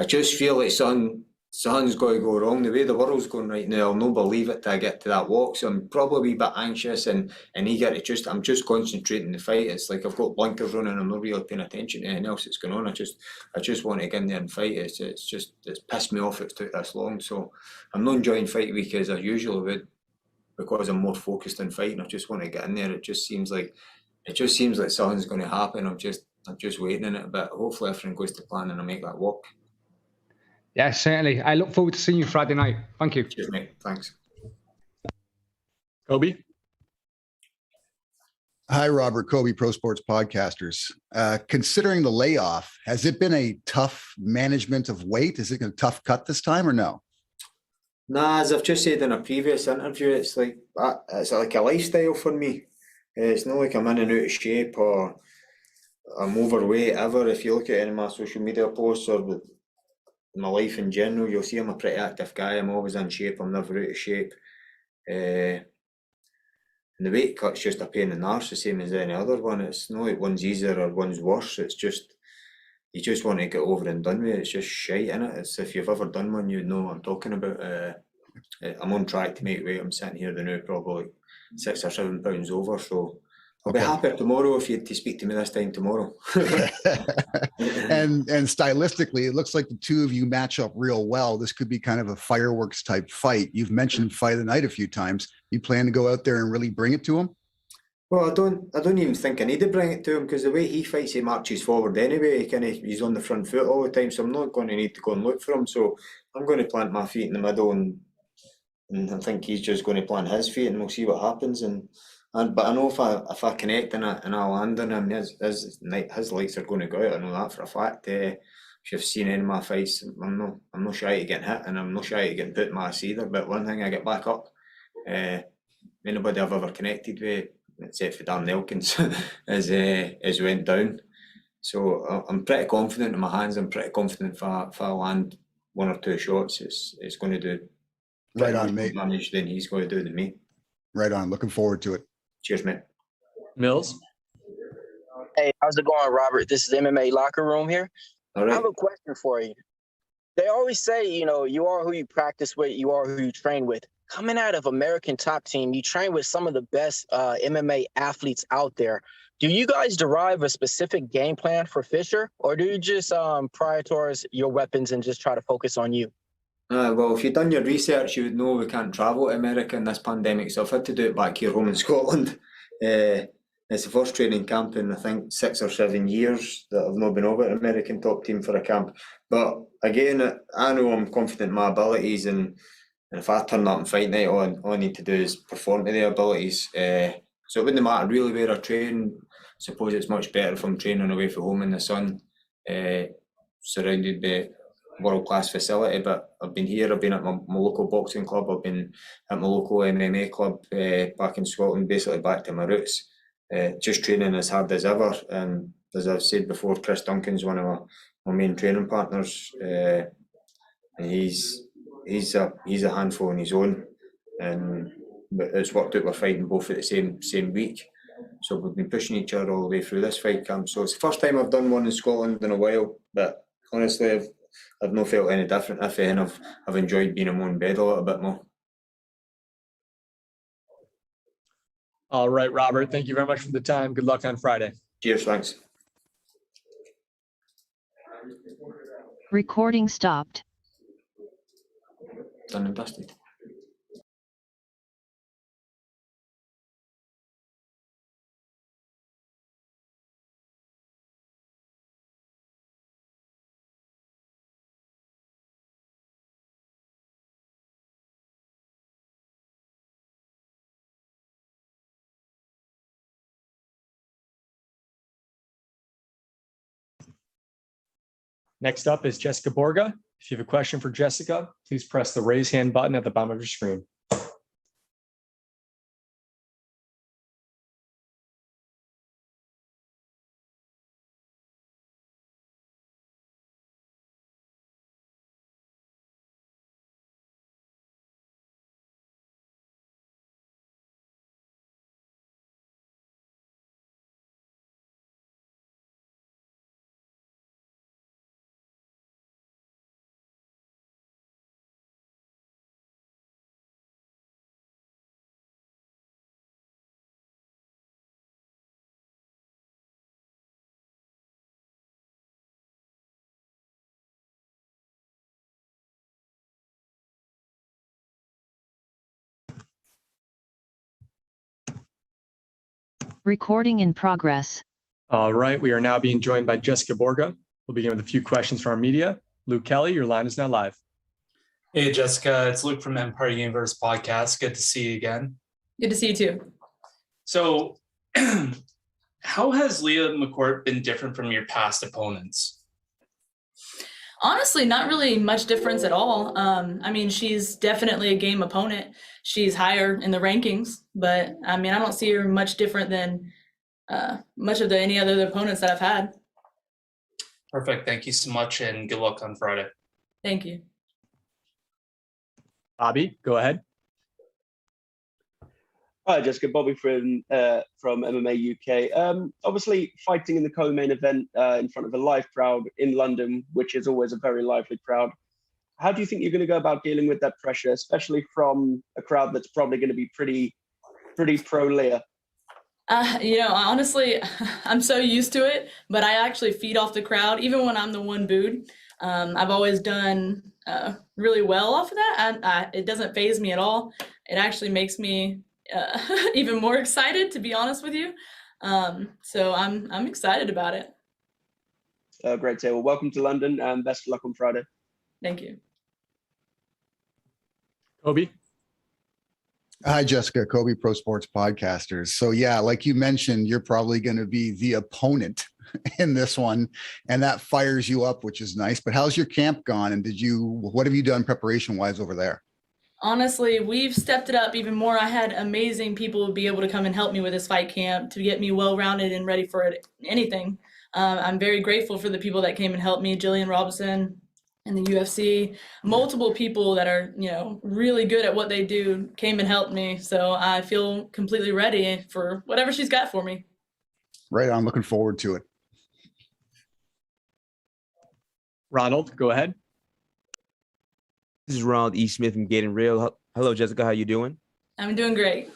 T: just feel like something's got to go wrong. The way the world's going right now, I'll not believe it till I get to that walk. So I'm probably a bit anxious and eager to I'm just concentrating the fight. It's like I've got blinkers on and I'm not really paying attention to anything else that's going on. I just want to get in there and fight. It's pissed me off it's took this long. So I'm not enjoying fight week as I usually would, because I'm more focused on fighting. I just want to get in there. It just seems like something's going to happen. I'm just waiting on it, but hopefully everything goes to plan and I make that walk.
D: Yeah, certainly. I look forward to seeing you Friday night. Thank you.
T: Cheers, mate. Thanks.
A: Kobe?
P: Hi, Robert. Kobe, Pro Sports Podcasters. Considering the layoff, has it been a tough management of weight? Is it a tough cut this time or no?
T: Nah, as I've just said in a previous interview, it's like a lifestyle for me. It's not like I'm in and out of shape or I'm overweight ever. If you look at any of my social media posts or my life in general, you'll see I'm a pretty active guy. I'm always in shape. I'm never out of shape. And the weight cut's just a pain in the arse, the same as any other one. It's not like one's easier or one's worse. It's just, you just want to get over and done with it. It's just shite, innit? It's, if you've ever done one, you know what I'm talking about. I'm on track to make weight. I'm sitting here now probably 6 or 7 pounds over, so I'll be happier tomorrow if you had to speak to me this time tomorrow.
P: And stylistically, it looks like the two of you match up real well. This could be kind of a fireworks type fight. You've mentioned fight of the night a few times. You plan to go out there and really bring it to him?
T: Well, I don't even think I need to bring it to him, because the way he fights, he marches forward anyway. He's on the front foot all the time, so I'm not going to need to go and look for him. So I'm going to plant my feet in the middle, and I think he's just going to plant his feet, and we'll see what happens. But I know if I connect and I land on him, his lights are going to go out. I know that for a fact. If you've seen any of my fights, I'm not shy to getting hit, and I'm not shy to getting put in my ass either. But one thing, I get back up. Anybody I've ever connected with, except for Dan Elkins, has went down. So I'm pretty confident in my hands. I'm pretty confident if I land 1 or 2 shots, it's going to do
P: right on, mate.
T: Damage than he's going to do to me.
P: Right on. Looking forward to it.
T: Cheers, mate.
A: Mills.
C: Hey, how's it going, Robert? This is MMA Locker Room here.
T: All right.
C: I have a question for you. They always say, you are who you practice with, you are who you train with. Coming out of American Top Team, you train with some of the best MMA athletes out there. Do you guys derive a specific game plan for Fisher, or do you just prioritize your weapons and just try to focus on you?
T: Well, if you've done your research, you would know we can't travel to America in this pandemic, so I've had to do it back here home in Scotland. It's the first training camp in, I think, 6 or 7 years that I've not been over to American Top Team for a camp. But again, I know I'm confident in my abilities, and if I turn up and fight night, all I need to do is perform to their abilities. So it wouldn't matter really where I train. I suppose it's much better if I'm training away from home in the sun, surrounded by world-class facility. But I've been here, I've been at my local boxing club, I've been at my local MMA club back in Scotland, basically back to my roots, just training as hard as ever. And as I've said before, Chris Duncan's one of my main training partners, and he's a handful on his own, and it's worked out. We're fighting both at the same week, so we've been pushing each other all the way through this fight camp. So it's the first time I've done one in Scotland in a while, but honestly I've not felt any different. If anything, I've enjoyed being in my own bed a little bit more.
A: All right, Robert, thank you very much for the time. Good luck on Friday.
T: Cheers, thanks.
I: Recording stopped.
T: Done and dusted.
A: Next up is Jessica Borga. If you have a question for Jessica, please press the raise hand button at the bottom of your screen.
I: Recording in progress.
A: All right, we are now being joined by Jessica Borga. We'll begin with a few questions from our media. Luke Kelly, your line is now live.
B: Hey, Jessica, it's Luke from Empire Universe Podcast. Good to see you again.
V: Good to see you too.
B: So, how has Leah McCourt been different from your past opponents?
V: Honestly, not really much difference at all. I mean, she's definitely a game opponent. She's higher in the rankings, but I mean, I don't see her much different than much of any other opponents that I've had.
B: Perfect. Thank you so much, and good luck on Friday.
V: Thank you.
A: Bobby, go ahead.
H: Hi, Jessica. Bobby from MMA UK. Obviously, fighting in the co-main event in front of a live crowd in London, which is always a very lively crowd. How do you think you're going to go about dealing with that pressure, especially from a crowd that's probably going to be pretty pro Leah?
V: Honestly, I'm so used to it, but I actually feed off the crowd, even when I'm the one booed. I've always done really well off of that. It doesn't faze me at all. It actually makes me even more excited, to be honest with you. So I'm excited about it.
H: Great to hear. Well, welcome to London and best of luck on Friday.
V: Thank you.
A: Kobe.
P: Hi, Jessica. Kobe, Pro Sports Podcasters. So yeah, like you mentioned, you're probably going to be the opponent in this one, and that fires you up, which is nice. But how's your camp gone? And what have you done preparation-wise over there?
V: Honestly, we've stepped it up even more. I had amazing people be able to come and help me with this fight camp to get me well-rounded and ready for anything. I'm very grateful for the people that came and helped me, Jillian Robinson and the UFC. Multiple people that are, really good at what they do came and helped me. So I feel completely ready for whatever she's got for me.
P: Right on. Looking forward to it.
A: Ronald, go ahead.
S: This is Ronald E. Smith from Getting Real. Hello, Jessica. How you doing?
V: I'm doing great.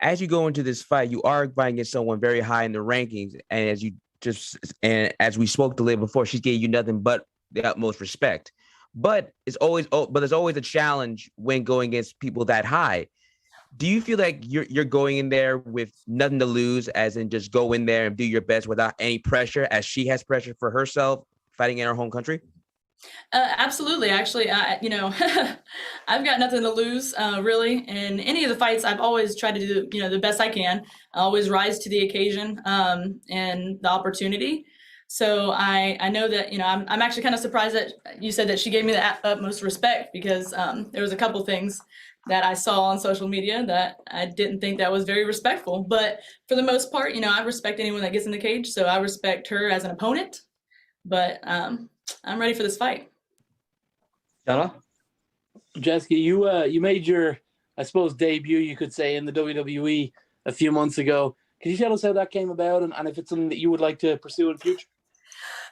S: As you go into this fight, you are fighting against someone very high in the rankings, and as we spoke to Leah before, she gave you nothing but the utmost respect. But there's always a challenge when going against people that high. Do you feel like you're going in there with nothing to lose, as in just go in there and do your best without any pressure, as she has pressure for herself fighting in her home country?
V: Absolutely. Actually, I've got nothing to lose, really. In any of the fights, I've always tried to do, the best I can. I always rise to the occasion and the opportunity. So I know that, I'm actually kind of surprised that you said that she gave me the utmost respect, because there was a couple things that I saw on social media that I didn't think that was very respectful. But for the most part, I respect anyone that gets in the cage. So I respect her as an opponent. But I'm ready for this fight.
A: Donna?
E: Jessica, you made your, I suppose, debut, you could say, in the WWE a few months ago. Can you tell us how that came about, and if it's something that you would like to pursue in the future?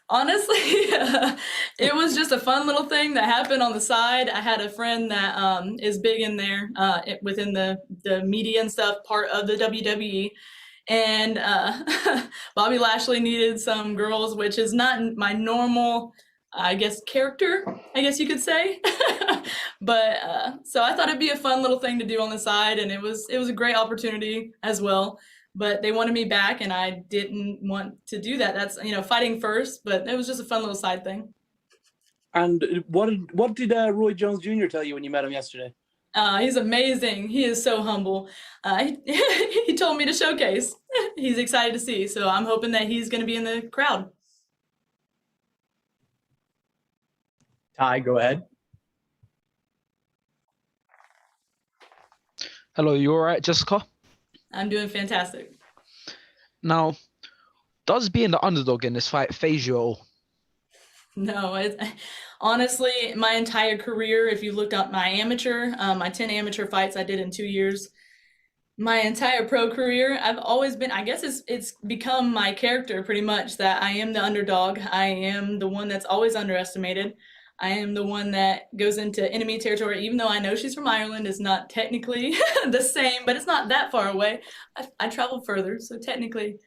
V: Honestly, it was just a fun little thing that happened on the side. I had a friend that is big in there within the media and stuff, part of the WWE. And Bobby Lashley needed some girls, which is not my normal, I guess, character, I guess you could say. But so I thought it'd be a fun little thing to do on the side, and it was a great opportunity as well. But they wanted me back, and I didn't want to do that. That's, fighting first, but it was just a fun little side thing.
E: And what did Roy Jones Jr. tell you when you met him yesterday?
V: He's amazing. He is so humble. He told me to showcase. He's excited to see. So I'm hoping that he's going to be in the crowd.
A: Ty, go ahead.
G: Hello, you all right, Jessica?
V: I'm doing fantastic.
G: Now, does being the underdog in this fight faze you at all?
V: No, honestly, my entire career, if you looked at my 10 amateur fights I did in 2 years, my entire pro career, I've always been, I guess it's become my character pretty much, that I am the underdog. I am the one that's always underestimated. I am the one that goes into enemy territory, even though I know she's from Ireland. It's not technically the same, but it's not that far away. I traveled further, so technically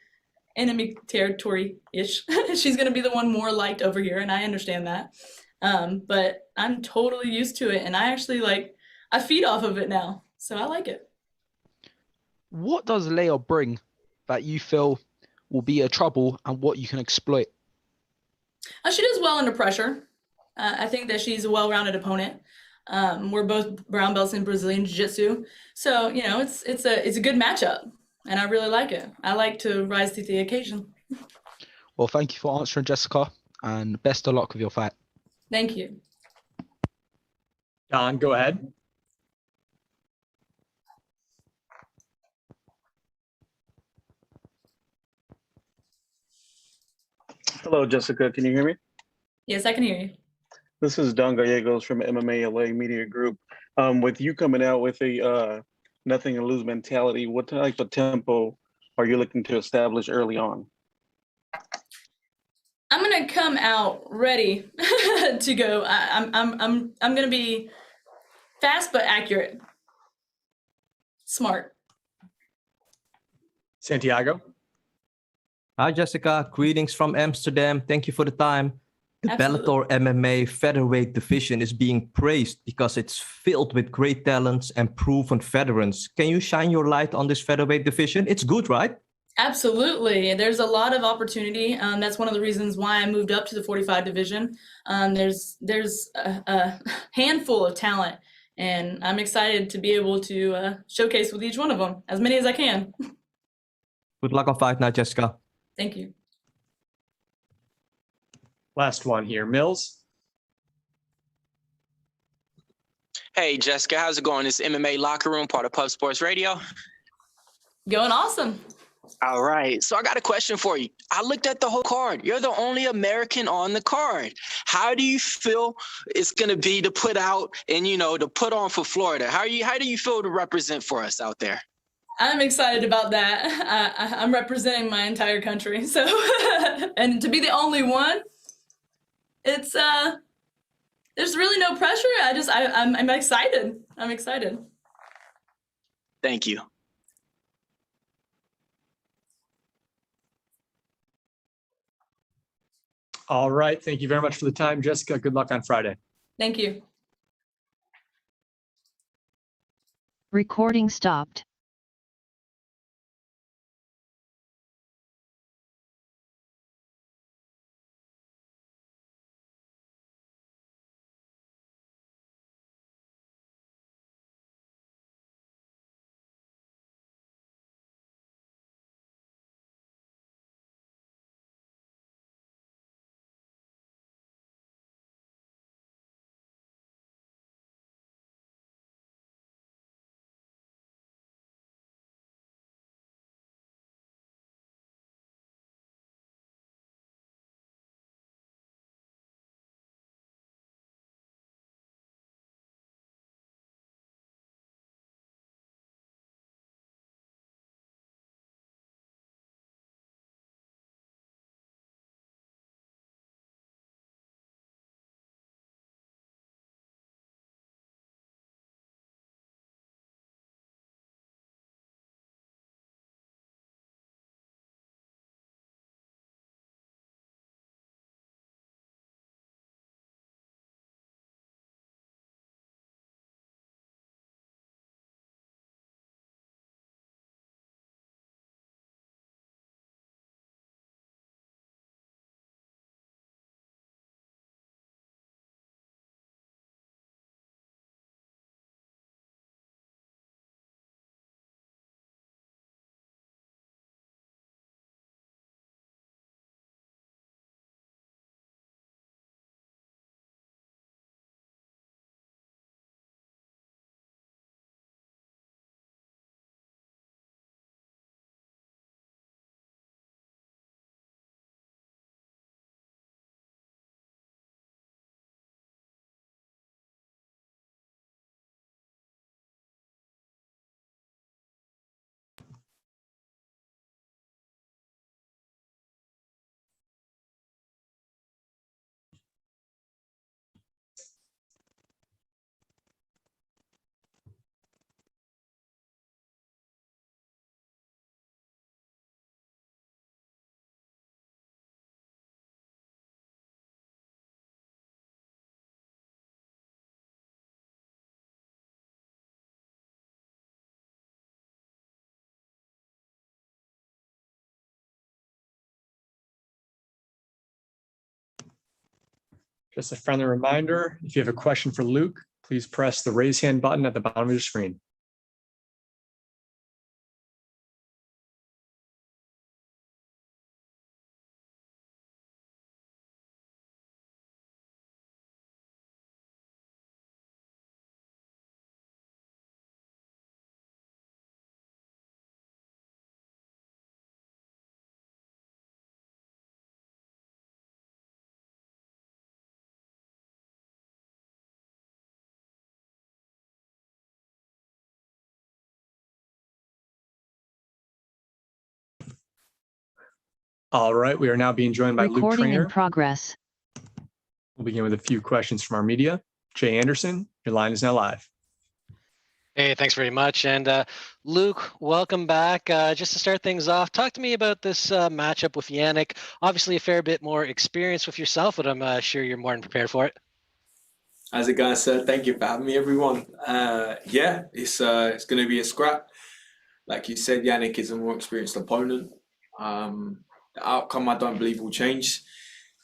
V: enemy territory-ish. She's going to be the one more liked over here, and I understand that. But I'm totally used to it, and I actually I feed off of it now, so I like it.
G: What does Leah bring that you feel will be a trouble, and what you can exploit?
V: She does well under pressure. I think that she's a well-rounded opponent. We're both brown belts in Brazilian Jiu-Jitsu, so it's a good matchup, and I really like it. I like to rise to the occasion.
G: Well, thank you for answering, Jessica, and best of luck with your fight.
V: Thank you.
A: Don, go ahead.
F: Hello, Jessica. Can you hear me?
V: Yes, I can hear you.
F: This is Don Gallegos from MMA LA Media Group. With you coming out with a nothing to lose mentality, what type of tempo are you looking to establish early on?
V: I'm gonna come out ready to go. I'm gonna be fast but accurate, smart.
A: Santiago.
N: Hi, Jessica. Greetings from Amsterdam. Thank you for the time. The
V: Absolutely.
N: Bellator MMA featherweight division is being praised because it's filled with great talents and proven veterans. Can you shine your light on this featherweight division? It's good, right?
V: Absolutely. There's a lot of opportunity. That's one of the reasons why I moved up to the 45 division. There's a handful of talent, and I'm excited to be able to showcase with each one of them, as many as I can.
N: Good luck on fight night, Jessica.
V: Thank you.
A: Last one here, Mills.
C: Hey, Jessica, how's it going? It's MMA Locker Room, part of Pub Sports Radio.
V: Going awesome.
C: All right. So I got a question for you. I looked at the whole card. You're the only American on the card. How do you feel it's going to be to put out and, to put on for Florida? How do you feel to represent for us out there?
V: I'm excited about that. I'm representing my entire country. So, and to be the only one, it's, there's really no pressure. I'm excited. I'm excited.
C: Thank you.
A: All right. Thank you very much for the time, Jessica. Good luck on Friday.
V: Thank you.
I: Recording stopped.
A: Just a friendly reminder, if you have a question for Luke, please press the raise hand button at the bottom of your screen. All right, we are now being joined by Luke
I: Recording in
A: Trainer.
I: progress.
A: We'll begin with a few questions from our media. Jay Anderson, your line is now live.
K: Hey, thanks very much. And Luke, welcome back. Just to start things off, talk to me about this matchup with Yannick. Obviously, a fair bit more experience with yourself, but I'm sure you're more than prepared for it.
M: How's it going, sir? Thank you for having me, everyone. Yeah, it's going to be a scrap. Like you said, Yannick is a more experienced opponent. The outcome, I don't believe, will change.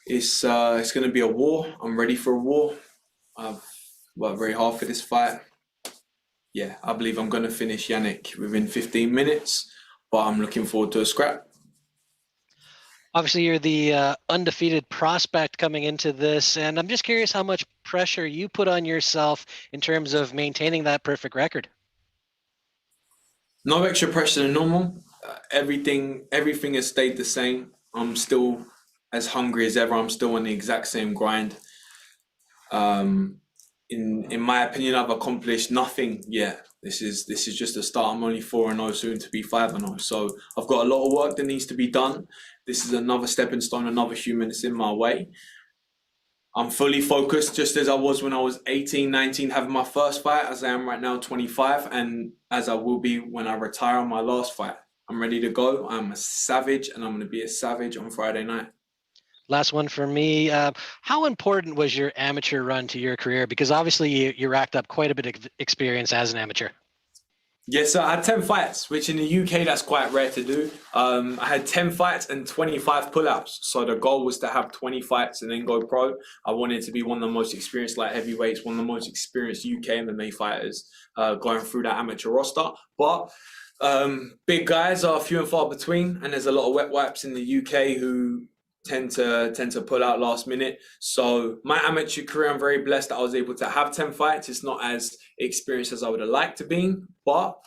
M: It's going to be a war. I'm ready for a war. I've worked very hard for this fight. Yeah, I believe I'm going to finish Yannick within 15 minutes, but I'm looking forward to a scrap.
K: Obviously, you're the undefeated prospect coming into this, and I'm just curious how much pressure you put on yourself in terms of maintaining that perfect record.
M: No extra pressure than normal. Everything has stayed the same. I'm still as hungry as ever. I'm still on the exact same grind. In my opinion, I've accomplished nothing yet. This is just a start. I'm only 4-0, soon to be 5-0. So I've got a lot of work that needs to be done. This is another stepping stone, another human that's in my way. I'm fully focused, just as I was when I was 18, 19, having my first fight, as I am right now, 25, and as I will be when I retire on my last fight. I'm ready to go. I'm a savage, and I'm going to be a savage on Friday night.
K: Last one for me. How important was your amateur run to your career? Because obviously you racked up quite a bit of experience as an amateur.
M: Yes, so I had 10 fights, which in the UK, that's quite rare to do. I had 10 fights and 25 pull-ups. So the goal was to have 20 fights and then go pro. I wanted to be one of the most experienced light heavyweights, one of the most experienced UK MMA fighters going through that amateur roster. But big guys are few and far between, and there's a lot of wet wipes in the UK who tend to pull out last minute. So my amateur career, I'm very blessed that I was able to have 10 fights. It's not as experienced as I would have liked to be, but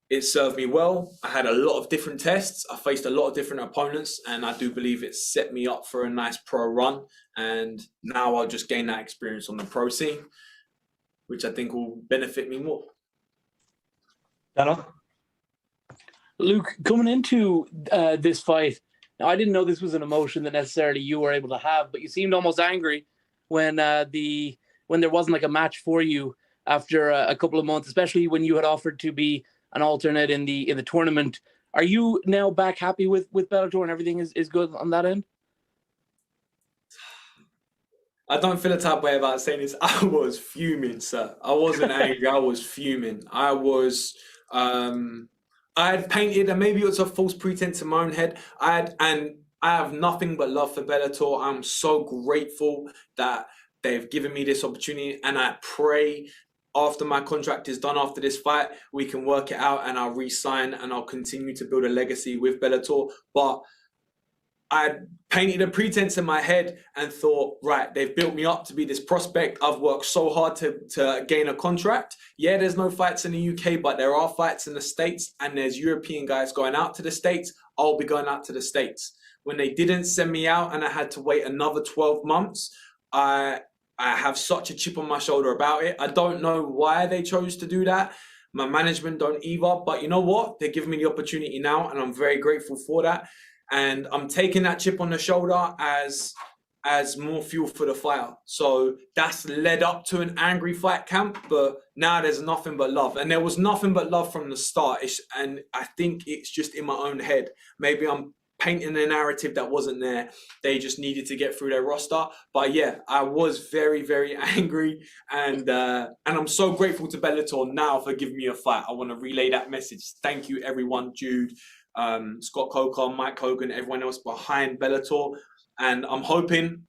M: it served me well. I had a lot of different tests. I faced a lot of different opponents, and I do believe it set me up for a nice pro run. And now I'll just gain that experience on the pro scene, which I think will benefit me more.
A: Dano?
E: Luke, coming into this fight, now, I didn't know this was an emotion that necessarily you were able to have, but you seemed almost angry when there wasn't like a match for you after a couple of months, especially when you had offered to be an alternate in the tournament. Are you now back happy with Bellator and everything is good on that end?
M: I don't feel the type of way about saying this. I was fuming, sir. I wasn't angry. I was fuming. I had painted, and maybe it was a false pretense in my own head. I have nothing but love for Bellator. I'm so grateful that they've given me this opportunity, and I pray after my contract is done after this fight, we can work it out and I'll re-sign and I'll continue to build a legacy with Bellator. But I painted a pretense in my head and thought, right, they've built me up to be this prospect. I've worked so hard to gain a contract. Yeah, there's no fights in the UK, but there are fights in the States, and there's European guys going out to the States. I'll be going out to the States. When they didn't send me out and I had to wait another 12 months, I have such a chip on my shoulder about it. I don't know why they chose to do that. My management don't either, but you know what? They're giving me the opportunity now, and I'm very grateful for that. And I'm taking that chip on the shoulder as more fuel for the fire. So that's led up to an angry fight camp, but now there's nothing but love. And there was nothing but love from the start. And I think it's just in my own head. Maybe I'm painting a narrative that wasn't there. They just needed to get through their roster. But yeah, I was very, very angry. And I'm so grateful to Bellator now for giving me a fight. I want to relay that message. Thank you, everyone. Jude, Scott Coker, Mike Hogan, everyone else behind Bellator. And I'm hoping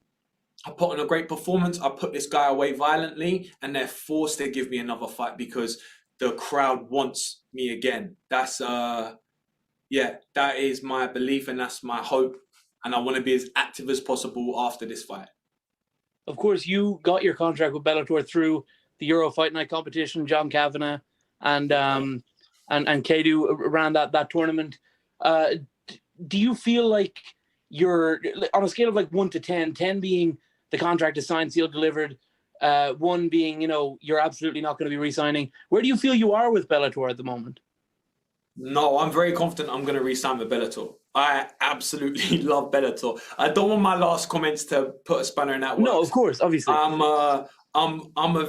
M: I put on a great performance. I put this guy away violently, and they're forced to give me another fight because the crowd wants me again. That's that is my belief, and that's my hope. And I want to be as active as possible after this fight.
E: Of course, you got your contract with Bellator through the Euro Fight Night competition. John Kavanagh and Kadu ran that tournament. Do you feel like you're on a scale of like 1 to 10, 10 being the contract is signed, sealed, delivered, 1 being, you're absolutely not going to be re-signing. Where do you feel you are with Bellator at the moment?
M: No, I'm very confident I'm going to re-sign with Bellator. I absolutely love Bellator. I don't want my last comments to put a spanner in that works.
E: No, of course, obviously.
M: I'm a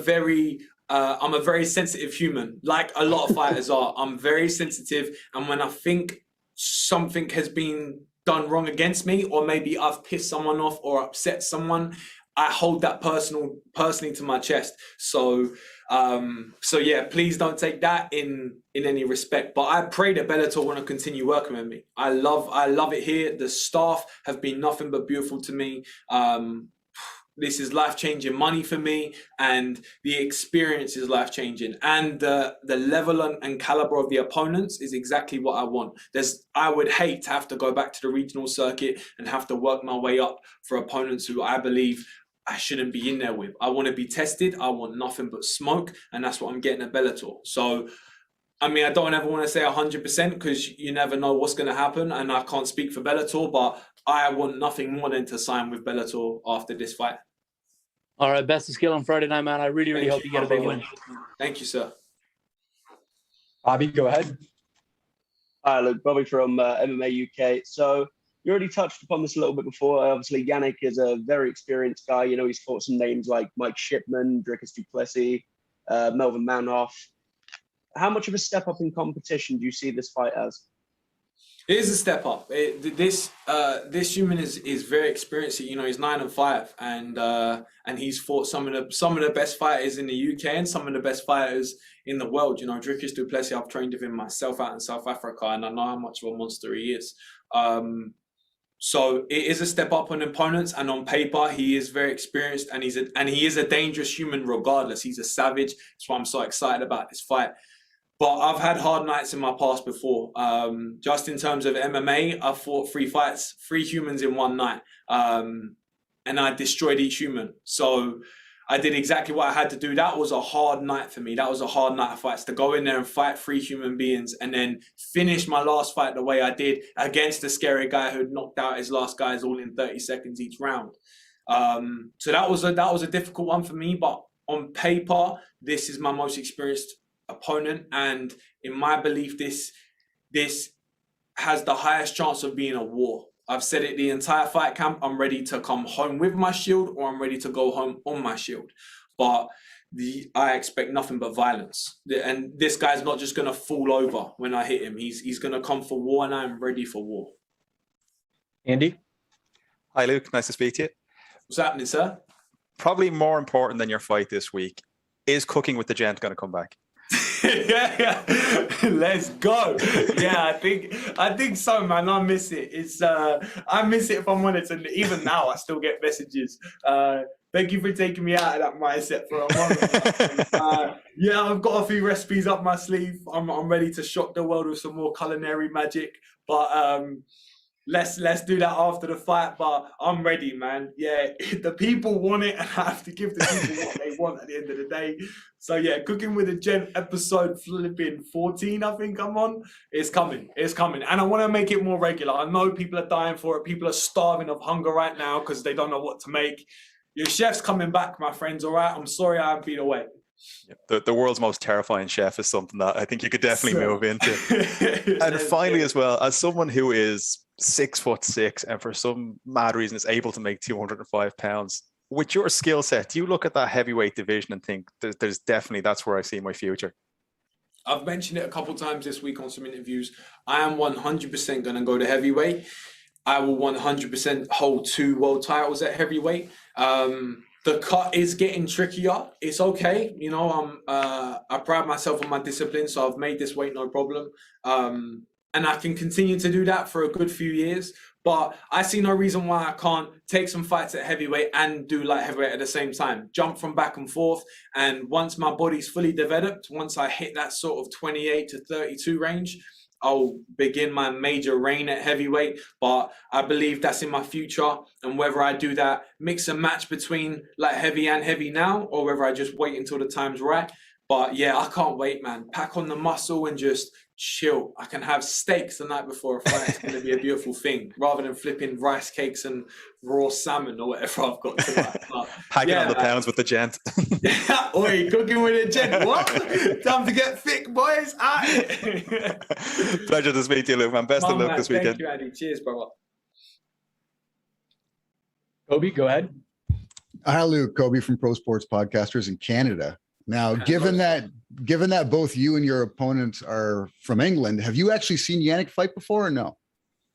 M: very sensitive human, like a lot of fighters are. I'm very sensitive, and when I think something has been done wrong against me, or maybe I've pissed someone off or upset someone, I hold that personally to my chest. So yeah, please don't take that in any respect. But I pray that Bellator want to continue working with me. I love it here. The staff have been nothing but beautiful to me. This is life-changing money for me, and the experience is life-changing. And the level and caliber of the opponents is exactly what I want. I would hate to have to go back to the regional circuit and have to work my way up for opponents who I believe I shouldn't be in there with. I want to be tested. I want nothing but smoke, and that's what I'm getting at Bellator. So, I mean, I don't ever want to say 100% because you never know what's going to happen, and I can't speak for Bellator, but I want nothing more than to sign with Bellator after this fight.
E: All right, best of skill on Friday night, man. I really hope you get a big win.
M: Thank you, sir.
A: Bobby, go ahead.
H: Hi, look, Bobby from MMA UK. So you already touched upon this a little bit before. Obviously, Yannick is a very experienced guy. You know, he's fought some names like Mike Shipman, Dricus du Plessis, Melvin Manhoff. How much of a step up in competition do you see this fight as?
M: It is a step up. This human is very experienced. You know, he's 9-5, and he's fought some of the best fighters in the UK and some of the best fighters in the world. You know, Dricus du Plessis, I've trained with him myself out in South Africa, and I know how much of a monster he is. So it is a step up on opponents, and on paper he is very experienced, and he is a dangerous human regardless. He's a savage. That's why I'm so excited about this fight. But I've had hard nights in my past before. Just in terms of MMA, I fought 3 fights, 3 humans in one night. And I destroyed each human. So I did exactly what I had to do. That was a hard night for me. That was a hard night of fights, to go in there and fight 3 human beings and then finish my last fight the way I did against a scary guy who had knocked out his last guys all in 30 seconds each round. So that was a difficult one for me. But on paper, this is my most experienced opponent, and in my belief, this has the highest chance of being a war. I've said it the entire fight camp. I'm ready to come home with my shield, or I'm ready to go home on my shield. But I expect nothing but violence, and this guy's not just gonna fall over when I hit him. He's gonna come for war, and I'm ready for war.
A: Andy?
U: Hi, Luke. Nice to speak to you.
M: What's happening, sir?
U: Probably more important than your fight this week, is cooking with the gent going to come back?
M: yeah, let's go. Yeah, I think so, man. I miss it. I miss it, if I'm honest, and even now I still get messages. Thank you for taking me out of that mindset for a moment. Yeah, I've got a few recipes up my sleeve. I'm ready to shock the world with some more culinary magic. But let's do that after the fight. But I'm ready, man. Yeah, the people want it, and I have to give the people what they want at the end of the day. So yeah, Cooking with a Gent episode flipping 14, I think I'm on. It's coming. And I want to make it more regular. I know people are dying for it. People are starving of hunger right now because they don't know what to make. Your chef's coming back, my friends, all right? I'm sorry I haven't been away.
U: The world's most terrifying chef is something that I think you could definitely move into. And finally, as well, as someone who is 6'6" and for some mad reason is able to make 205 pounds, with your skill set, do you look at that heavyweight division and think there's definitely, that's where I see my future?
M: I've mentioned it a couple times this week on some interviews. I am 100% going to go to heavyweight. I will 100% hold 2 world titles at heavyweight. The cut is getting trickier. It's okay. You know, I pride myself on my discipline, so I've made this weight no problem. And I can continue to do that for a good few years. But I see no reason why I can't take some fights at heavyweight and do light heavyweight at the same time. Jump from back and forth. And once my body's fully developed, once I hit that sort of 28 to 32 range, I'll begin my major reign at heavyweight. But I believe that's in my future. And whether I do that, mix and match between light heavy and heavy now, or whether I just wait until the time's right. But yeah, I can't wait, man. Pack on the muscle and just chill. I can have steaks the night before a fight. It's going to be a beautiful thing, rather than flipping rice cakes and raw salmon or whatever I've got tonight. But,
U: Packing on the pounds with the gent.
M: Oi, cooking with a gent. What? Time to get thick, boys.
U: Pleasure to speak to you, Luke, man. Best of luck this weekend.
M: Thank you, Andy. Cheers, brother.
A: Kobe, go ahead.
P: Hi, Luke. Kobe from Pro Sports Podcasters in Canada. Now, given that both you and your opponents are from England, have you actually seen Yannick fight before or no?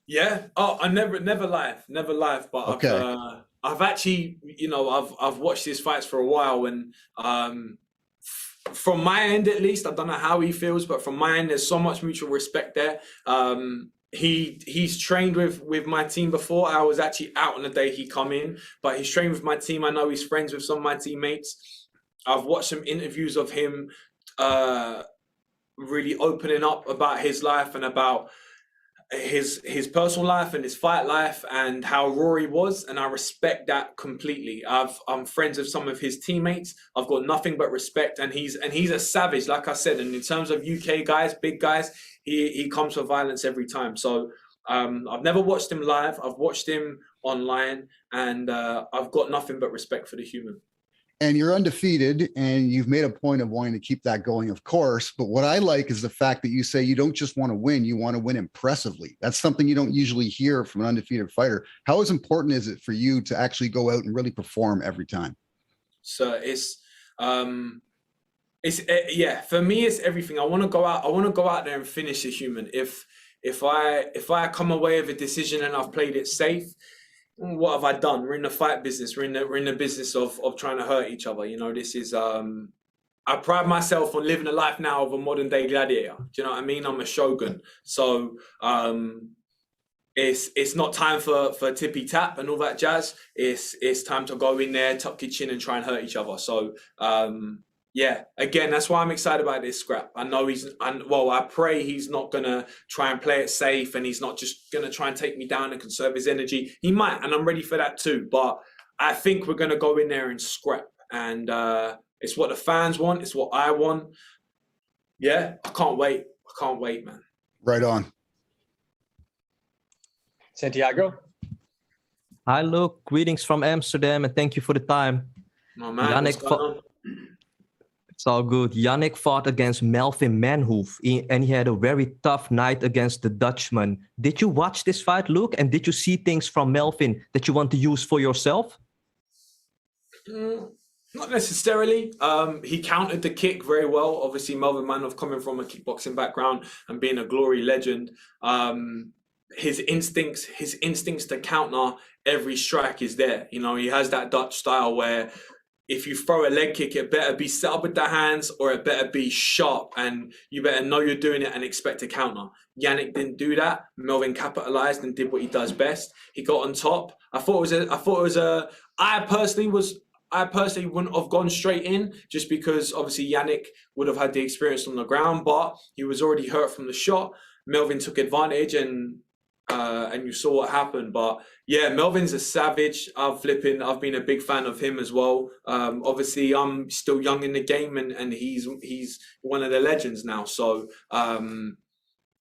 M: Yeah. Oh, I never live. But
P: Okay.
M: I've actually, I've watched his fights for a while, and from my end at least, I don't know how he feels, but from my end, there's so much mutual respect there. He's trained with my team before. I was actually out on the day he come in, but he's trained with my team. I know he's friends with some of my teammates. I've watched some interviews of him really opening up about his life and about his personal life and his fight life and how raw he was, and I respect that completely. I'm friends with some of his teammates. I've got nothing but respect, and he's a savage, like I said. And in terms of UK guys, big guys, he comes for violence every time. So I've never watched him live. I've watched him online, and I've got nothing but respect for the human.
P: And you're undefeated, and you've made a point of wanting to keep that going, of course. But what I like is the fact that you say you don't just want to win, you want to win impressively. That's something you don't usually hear from an undefeated fighter. How important is it for you to actually go out and really perform every time?
M: So yeah, for me, it's everything. I want to go out there and finish a human. If I come away with a decision and I've played it safe, what have I done? We're in the fight business. We're in the business of trying to hurt each other. This is I pride myself on living a life now of a modern day gladiator. Do you know what I mean? I'm a shogun. So it's not time for tippy tap and all that jazz. It's time to go in there, tuck your chin, and try and hurt each other. So yeah, again, that's why I'm excited about this scrap. I know I pray he's not gonna try and play it safe, and he's not just gonna try and take me down and conserve his energy. He might, and I'm ready for that too. But I think we're gonna go in there and scrap, and it's what the fans want. It's what I want. Yeah, I can't wait. Man.
P: Right on.
A: Santiago.
N: Hi, Luke. Greetings from Amsterdam, and thank you for the time.
M: Oh, man, what's going on?
N: It's all good. Yannick fought against Melvin Manhoef, and he had a very tough night against the Dutchman. Did you watch this fight, Luke? And did you see things from Melvin that you want to use for yourself?
M: Not necessarily. He countered the kick very well. Obviously, Melvin Manhoef coming from a kickboxing background and being a glory legend. His instincts to counter every strike is there. He has that Dutch style where if you throw a leg kick, it better be set up with the hands, or it better be sharp, and you better know you're doing it and expect a counter. Yannick didn't do that. Melvin capitalized and did what he does best. He got on top. I personally wouldn't have gone straight in, just because obviously Yannick would have had the experience on the ground, but he was already hurt from the shot. Melvin took advantage, and you saw what happened. But yeah, Melvin's a savage. I've been a big fan of him as well. Obviously, I'm still young in the game, and he's one of the legends now. So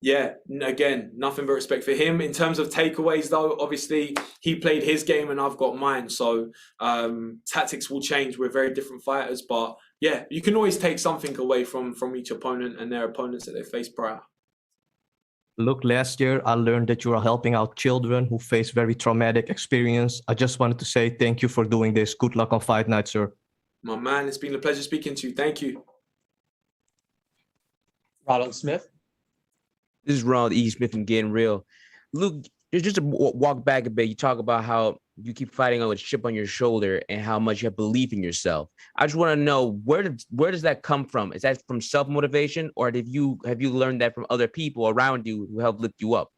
M: yeah, again, nothing but respect for him. In terms of takeaways, though, obviously he played his game and I've got mine. So tactics will change. We're very different fighters, but yeah, you can always take something away from each opponent and their opponents that they faced prior.
N: Look, last year I learned that you are helping out children who face very traumatic experience. I just wanted to say thank you for doing this. Good luck on fight night, sir.
M: My man, it's been a pleasure speaking to you. Thank you.
A: Ronald Smith.
S: This is Ronald E. Smith from Getting Real. Luke, just to walk back a bit, you talk about how you keep fighting on with a chip on your shoulder and how much you have belief in yourself. I just want to know, where does that come from? Is that from self-motivation, or have you learned that from other people around you who help lift you up?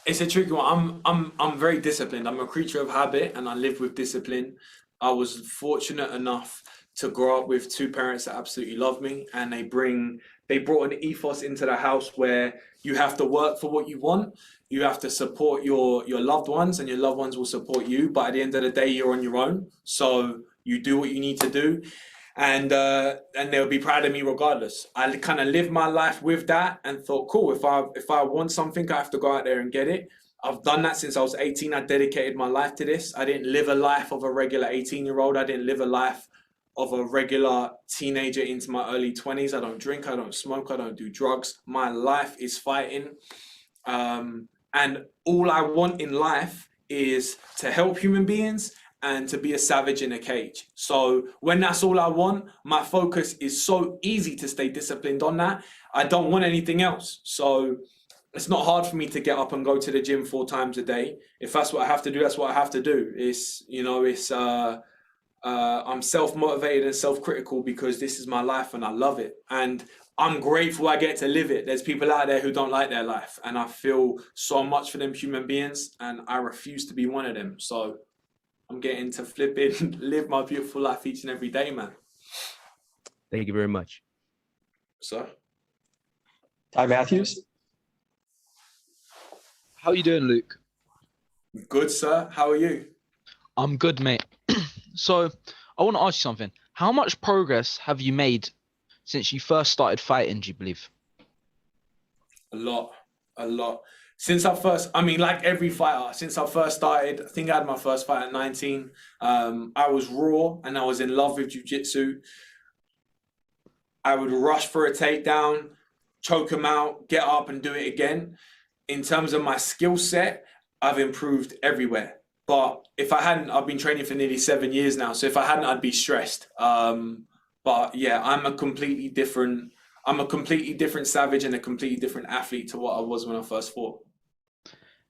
M: It's a tricky one. I'm very disciplined. I'm a creature of habit, and I live with discipline. I was fortunate enough to grow up with two parents that absolutely love me, and they brought an ethos into the house where you have to work for what you want. You have to support your loved ones, and your loved ones will support you. But at the end of the day, you're on your own. So you do what you need to do. and they'll be proud of me regardless. I kind of lived my life with that and thought, cool, if I want something, I have to go out there and get it. I've done that since I was 18. I dedicated my life to this. I didn't live a life of a regular 18-year-old. I didn't live a life of a regular teenager into my early 20s. I don't drink, I don't smoke, I don't do drugs. My life is fighting. And all I want in life is to help human beings and to be a savage in a cage. So when that's all I want, my focus is so easy to stay disciplined on that. I don't want anything else. So it's not hard for me to get up and go to the gym 4 times a day. If that's what I have to do, that's what I have to do. I'm self-motivated and self-critical because this is my life and I love it. And I'm grateful I get to live it. There's people out there who don't like their life, and I feel so much for them human beings, and I refuse to be one of them. So I'm getting to flip it and live my beautiful life each and every day, man.
S: Thank you very much.
M: So,
A: Ty Matthews.
G: How are you doing, Luke?
M: Good, sir. How are you?
G: I'm good, mate. So I want to ask you something. How much progress have you made since you first started fighting, do you believe?
M: A lot. Since like every fighter, since I first started, I think I had my first fight at 19. I was raw and I was in love with jiu-jitsu. I would rush for a takedown, choke him out, get up and do it again. In terms of my skill set, I've improved everywhere. But if I hadn't, I've been training for nearly 7 years now. So if I hadn't, I'd be stressed. But yeah, I'm a completely different savage and a completely different athlete to what I was when I first fought.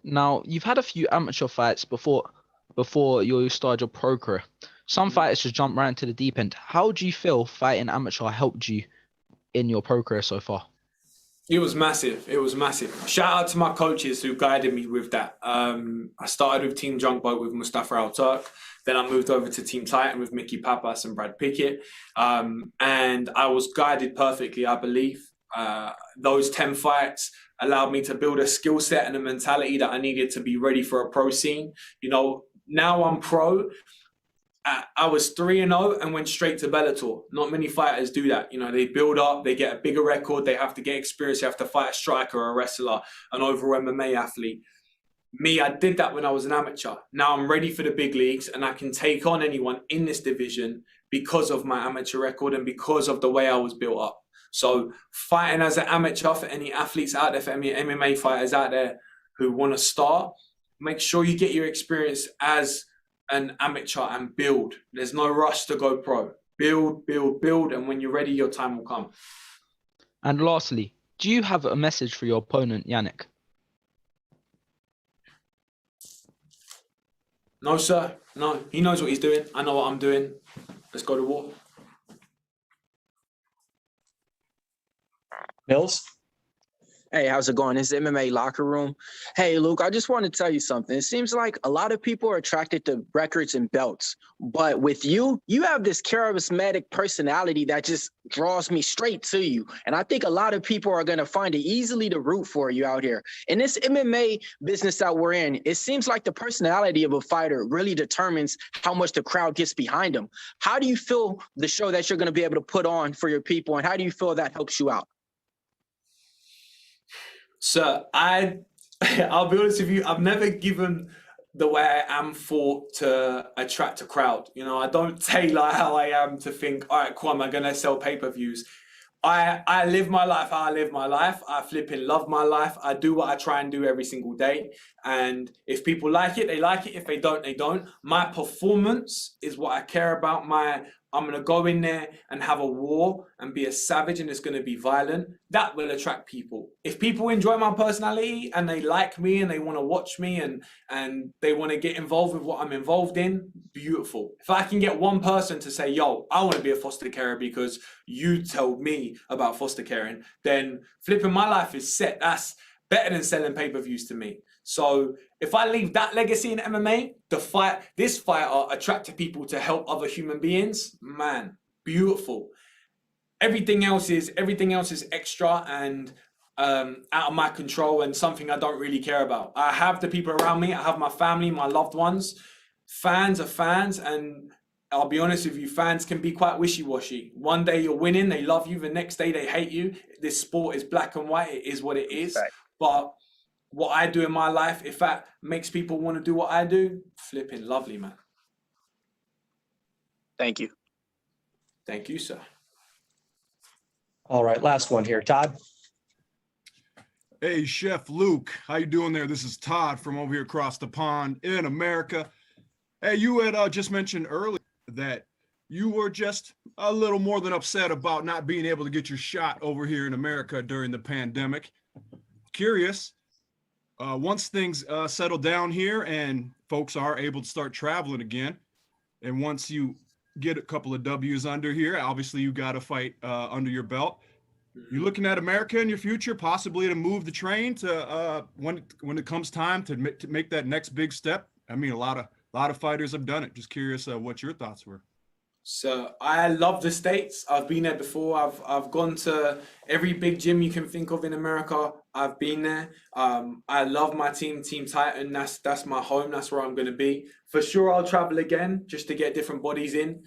G: Now, you've had a few amateur fights before you started your pro career. Some fighters just jump right into the deep end. How do you feel fighting amateur helped you in your pro career so far?
M: It was massive. Shout out to my coaches who guided me with that. I started with Team Junk Boat with Mustafa Al-Turk. Then I moved over to Team Titan with Mickey Papas and Brad Pickett. And I was guided perfectly, I believe. Those 10 fights allowed me to build a skill set and a mentality that I needed to be ready for a pro scene. Now I'm pro. I was 3-0 and went straight to Bellator. Not many fighters do that. They build up, they get a bigger record, they have to get experience, they have to fight a striker, a wrestler, an overall MMA athlete. Me, I did that when I was an amateur. Now I'm ready for the big leagues and I can take on anyone in this division because of my amateur record and because of the way I was built up. So fighting as an amateur, for any athletes out there, for any MMA fighters out there who want to start, make sure you get your experience as an amateur and build. There's no rush to go pro. Build, and when you're ready, your time will come.
G: And lastly, do you have a message for your opponent, Yannick?
M: No, sir. No. He knows what he's doing. I know what I'm doing. Let's go to war.
A: Mills?
C: Hey, how's it going? It's MMA Locker Room. Hey, Luke, I just want to tell you something. It seems like a lot of people are attracted to records and belts. But with you, you have this charismatic personality that just draws me straight to you. And I think a lot of people are going to find it easily to root for you out here. In this MMA business that we're in, it seems like the personality of a fighter really determines how much the crowd gets behind them. How do you feel the show that you're going to be able to put on for your people, and how do you feel that helps you out?
M: So I'll be honest with you, I've never given the way I am thought to attract a crowd. I don't tailor how I am to think, all right, cool, am I going to sell pay-per-views? I live my life how I live my life. I flipping love my life. I do what I try and do every single day. And if people like it, they like it. If they don't, they don't. My performance is what I care about. I'm going to go in there and have a war and be a savage, and it's going to be violent. That will attract people. If people enjoy my personality and they like me and they want to watch me and they want to get involved with what I'm involved in, beautiful. If I can get one person to say, yo, I want to be a foster carer because you told me about foster caring, then flipping my life is set. That's better than selling pay-per-views to me. So if I leave that legacy in MMA, this fighter attracted people to help other human beings, man, beautiful. Everything else is extra and out of my control and something I don't really care about. I have the people around me. I have my family, my loved ones. Fans are fans, and I'll be honest with you, fans can be quite wishy-washy. One day you're winning, they love you. The next day they hate you. This sport is black and white. It is what it is.
C: Right.
M: But what I do in my life, if that makes people want to do what I do, flipping lovely, man.
C: Thank you.
M: Thank you, sir.
A: All right, last one here. Todd?
L: Hey, Chef Luke, how you doing there? This is Todd from over here across the pond in America. Hey, you had just mentioned earlier that you were just a little more than upset about not being able to get your shot over here in America during the pandemic. Curious, once things settle down here and folks are able to start traveling again, and once you get a couple of W's under here, obviously you got to fight under your belt. You looking at America in your future, possibly to move the train to when it comes time to make that next big step? I mean, a lot of fighters have done it. Just curious what your thoughts were.
M: So I love the States. I've been there before. I've gone to every big gym you can think of in America. I've been there. I love my team, Team Titan. That's my home. That's where I'm going to be. For sure, I'll travel again just to get different bodies in.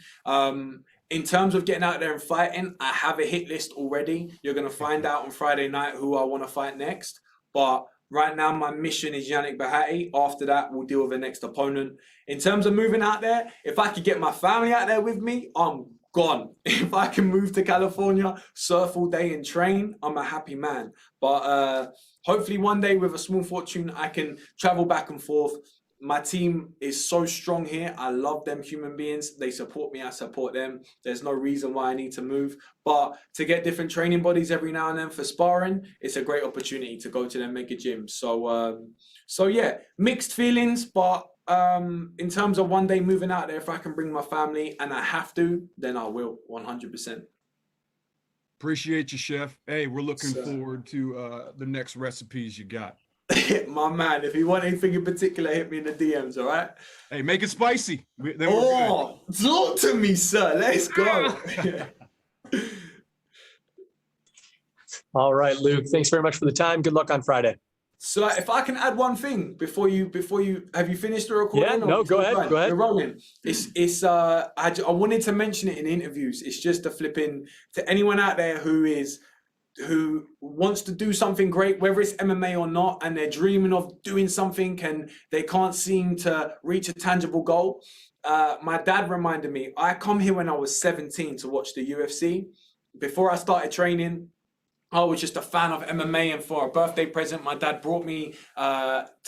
M: In terms of getting out there and fighting, I have a hit list already. You're going to find out on Friday night who I want to fight next. But right now, my mission is Yannick Bahati. After that, we'll deal with the next opponent. In terms of moving out there, if I could get my family out there with me, I'm gone. If I can move to California, surf all day and train, I'm a happy man. But hopefully one day with a small fortune, I can travel back and forth. My team is so strong here. I love them human beings. They support me. I support them. There's no reason why I need to move. But to get different training bodies every now and then for sparring, it's a great opportunity to go to them mega gyms. So yeah, mixed feelings. But in terms of one day moving out there, if I can bring my family and I have to, then I will 100%.
L: Appreciate you, Chef. Hey, we're looking forward to the next recipes you got.
M: My man, if you want anything in particular, hit me in the DMs, all right?
L: Hey, make it spicy. Then we're
M: good. Talk to me, sir. Let's go.
A: All right, Luke, thanks very much for the time. Good luck on Friday.
M: So if I can add one thing before you have you finished the recording?
A: Yeah, no, go ahead. Go ahead.
M: We're rolling. I wanted to mention it in interviews. It's just a flipping to anyone out there who wants to do something great, whether it's MMA or not, and they're dreaming of doing something and they can't seem to reach a tangible goal. My dad reminded me, I come here when I was 17 to watch the UFC. Before I started training, I was just a fan of MMA, and for a birthday present, my dad brought me,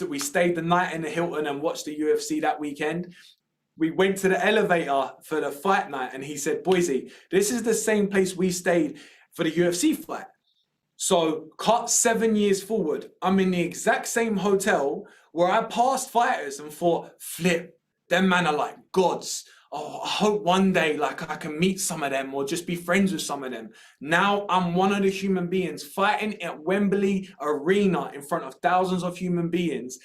M: we stayed the night in the Hilton and watched the UFC that weekend. We went to the elevator for the fight night and he said, Boise, this is the same place we stayed for the UFC fight. So cut 7 years forward, I'm in the exact same hotel where I passed fighters and thought, flip, them man are like gods. Oh, I hope one day like I can meet some of them or just be friends with some of them. Now I'm one of the human beings fighting at Wembley Arena in front of thousands of human beings.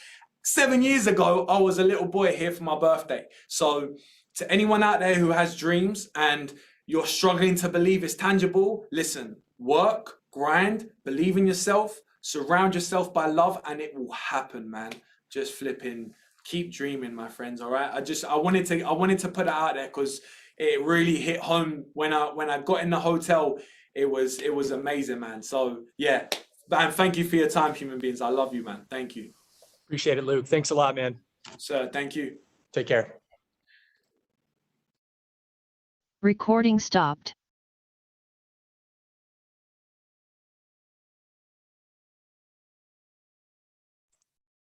M: 7 years ago, I was a little boy here for my birthday. So to anyone out there who has dreams and you're struggling to believe it's tangible, listen, work, grind, believe in yourself, surround yourself by love, and it will happen, man. Just flipping, keep dreaming, my friends. All right. I wanted to put it out there because it really hit home when I got in the hotel. It was amazing, man. So yeah, man, thank you for your time, human beings. I love you, man. Thank you.
A: Appreciate it, Luke. Thanks a lot, man.
M: Sir, thank you.
A: Take care.
I: Recording stopped.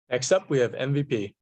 A: Next up, we have MVP.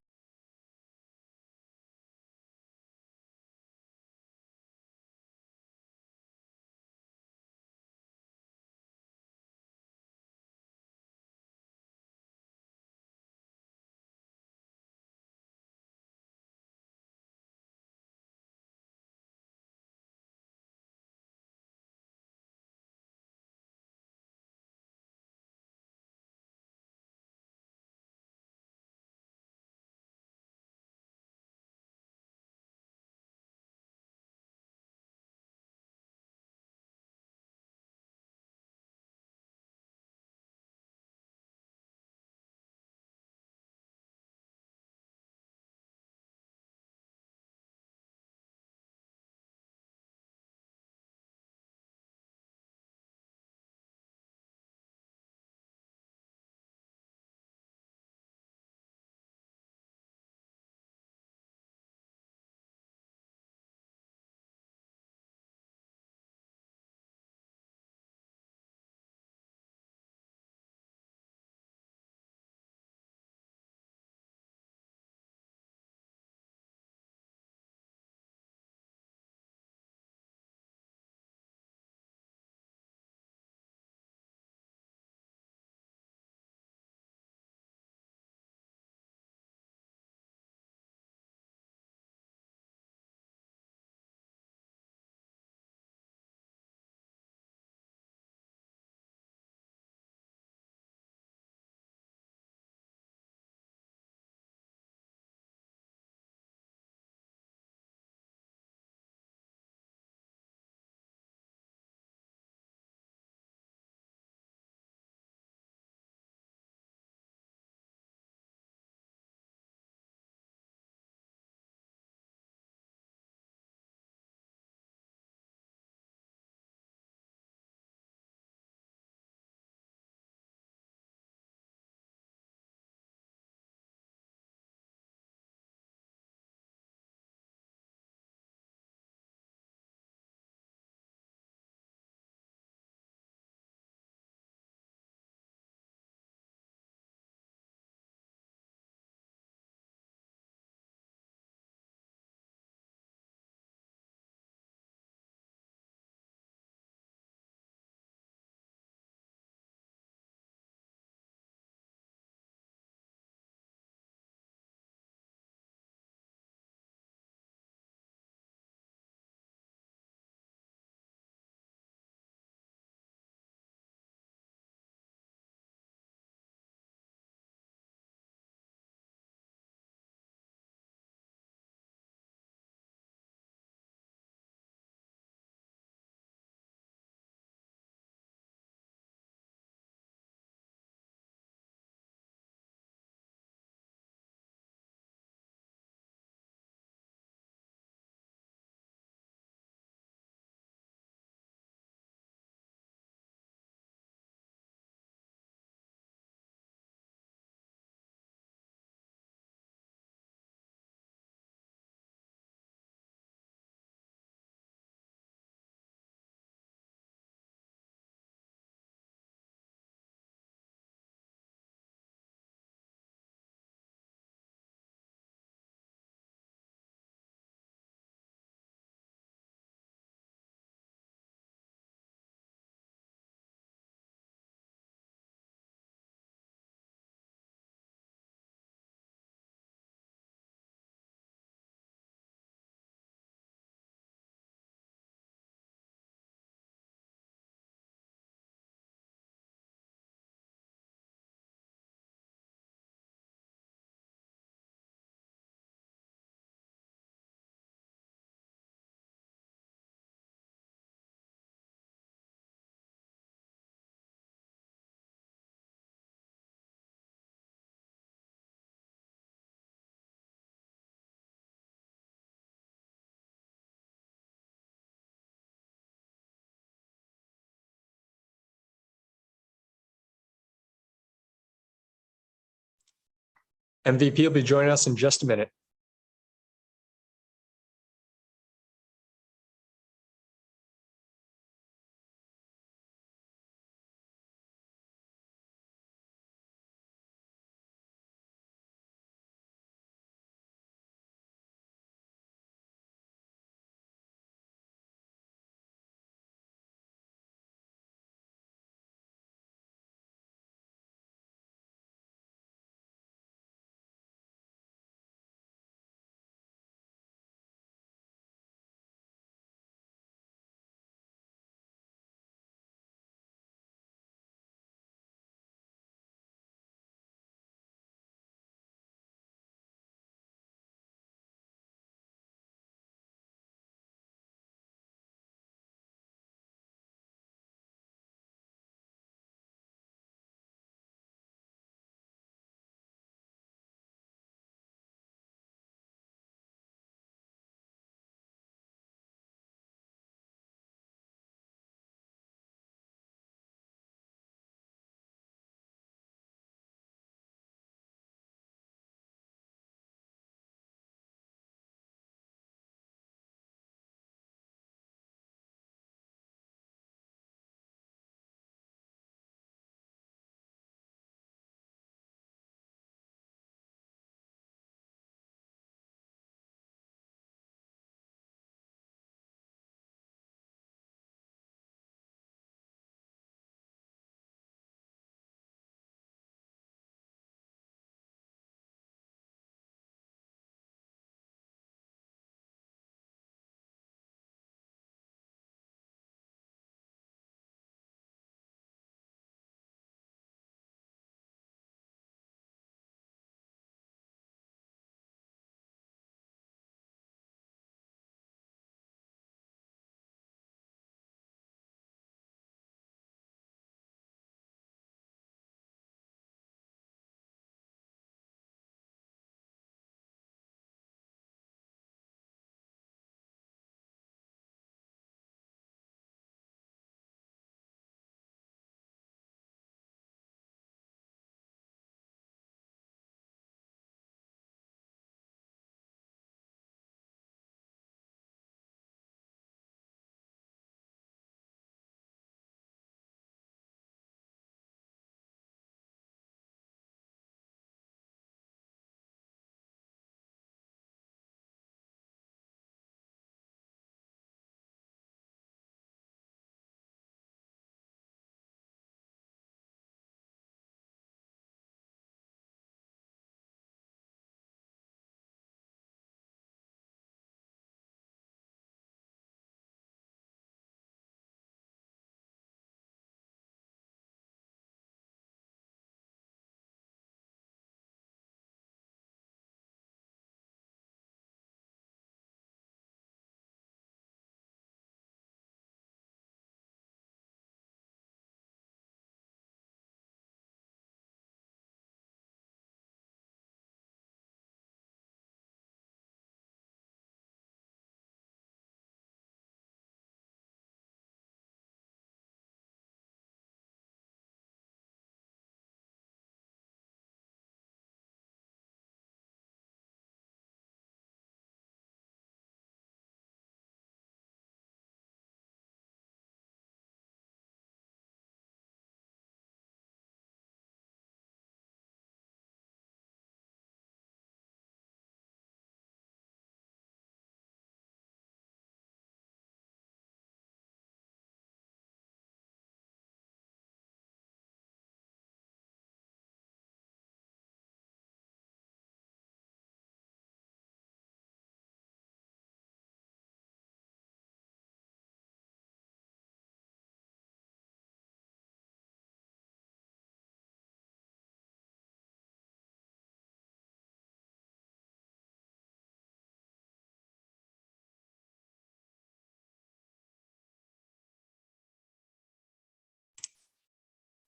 A: MVP will be joining us in just a minute.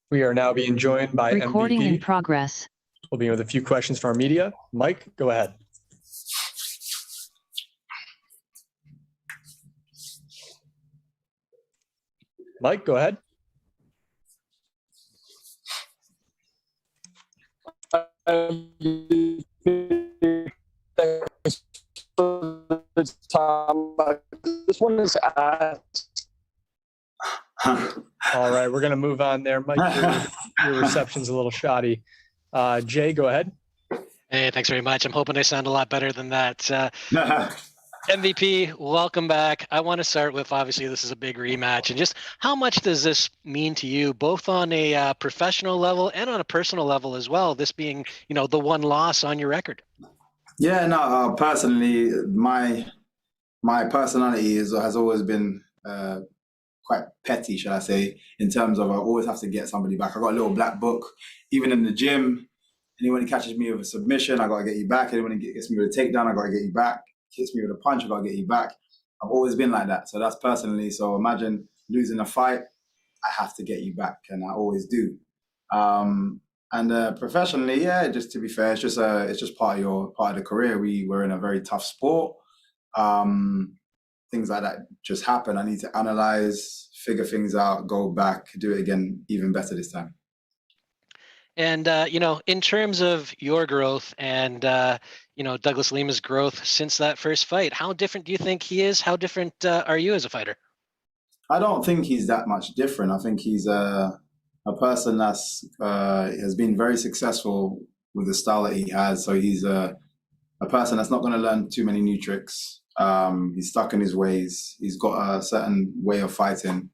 A: We are now being joined by
I: Recording in
A: MVP.
I: progress.
A: We'll begin with a few questions from our media. Mike, go ahead. Mike, go ahead. This one is asked. All right, we're gonna move on there. Mike, your reception's a little shoddy. Jay, go ahead.
K: Hey, thanks very much. I'm hoping I sound a lot better than that. MVP, welcome back. I want to start with, obviously, this is a big rematch. And just how much does this mean to you, both on a professional level and on a personal level as well, this being, the one loss on your record?
J: Yeah, no, personally, my personality has always been quite petty, shall I say, in terms of I always have to get somebody back. I got a little black book, even in the gym. Anyone who catches me with a submission, I got to get you back. Anyone who gets me with a takedown, I got to get you back. Hits me with a punch, I got to get you back. I've always been like that. So that's personally. So imagine losing a fight, I have to get you back, and I always do. And professionally, yeah, just to be fair, it's just part of the career. We're in a very tough sport. Things like that just happen. I need to analyze, figure things out, go back, do it again, even better this time.
K: And, in terms of your growth and, Douglas Lima's growth since that first fight, how different do you think he is? How different are you as a fighter?
J: I don't think he's that much different. I think he's a person that's has been very successful with the style that he has. So he's a person that's not going to learn too many new tricks. He's stuck in his ways. He's got a certain way of fighting.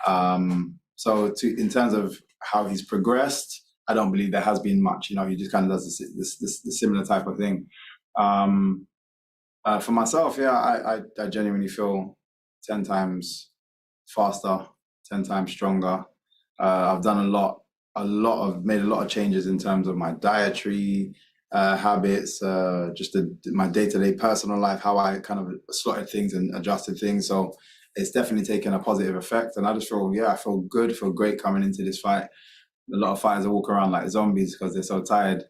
J: So in terms of how he's progressed, I don't believe there has been much. He just kind of does this similar type of thing. For myself, yeah, I genuinely feel 10 times faster, 10 times stronger. I've done made a lot of changes in terms of my dietary habits, just my day-to-day personal life, how I kind of slotted things and adjusted things. So it's definitely taken a positive effect. And I just feel, I feel good, feel great coming into this fight. A lot of fighters walk around like zombies because they're so tired,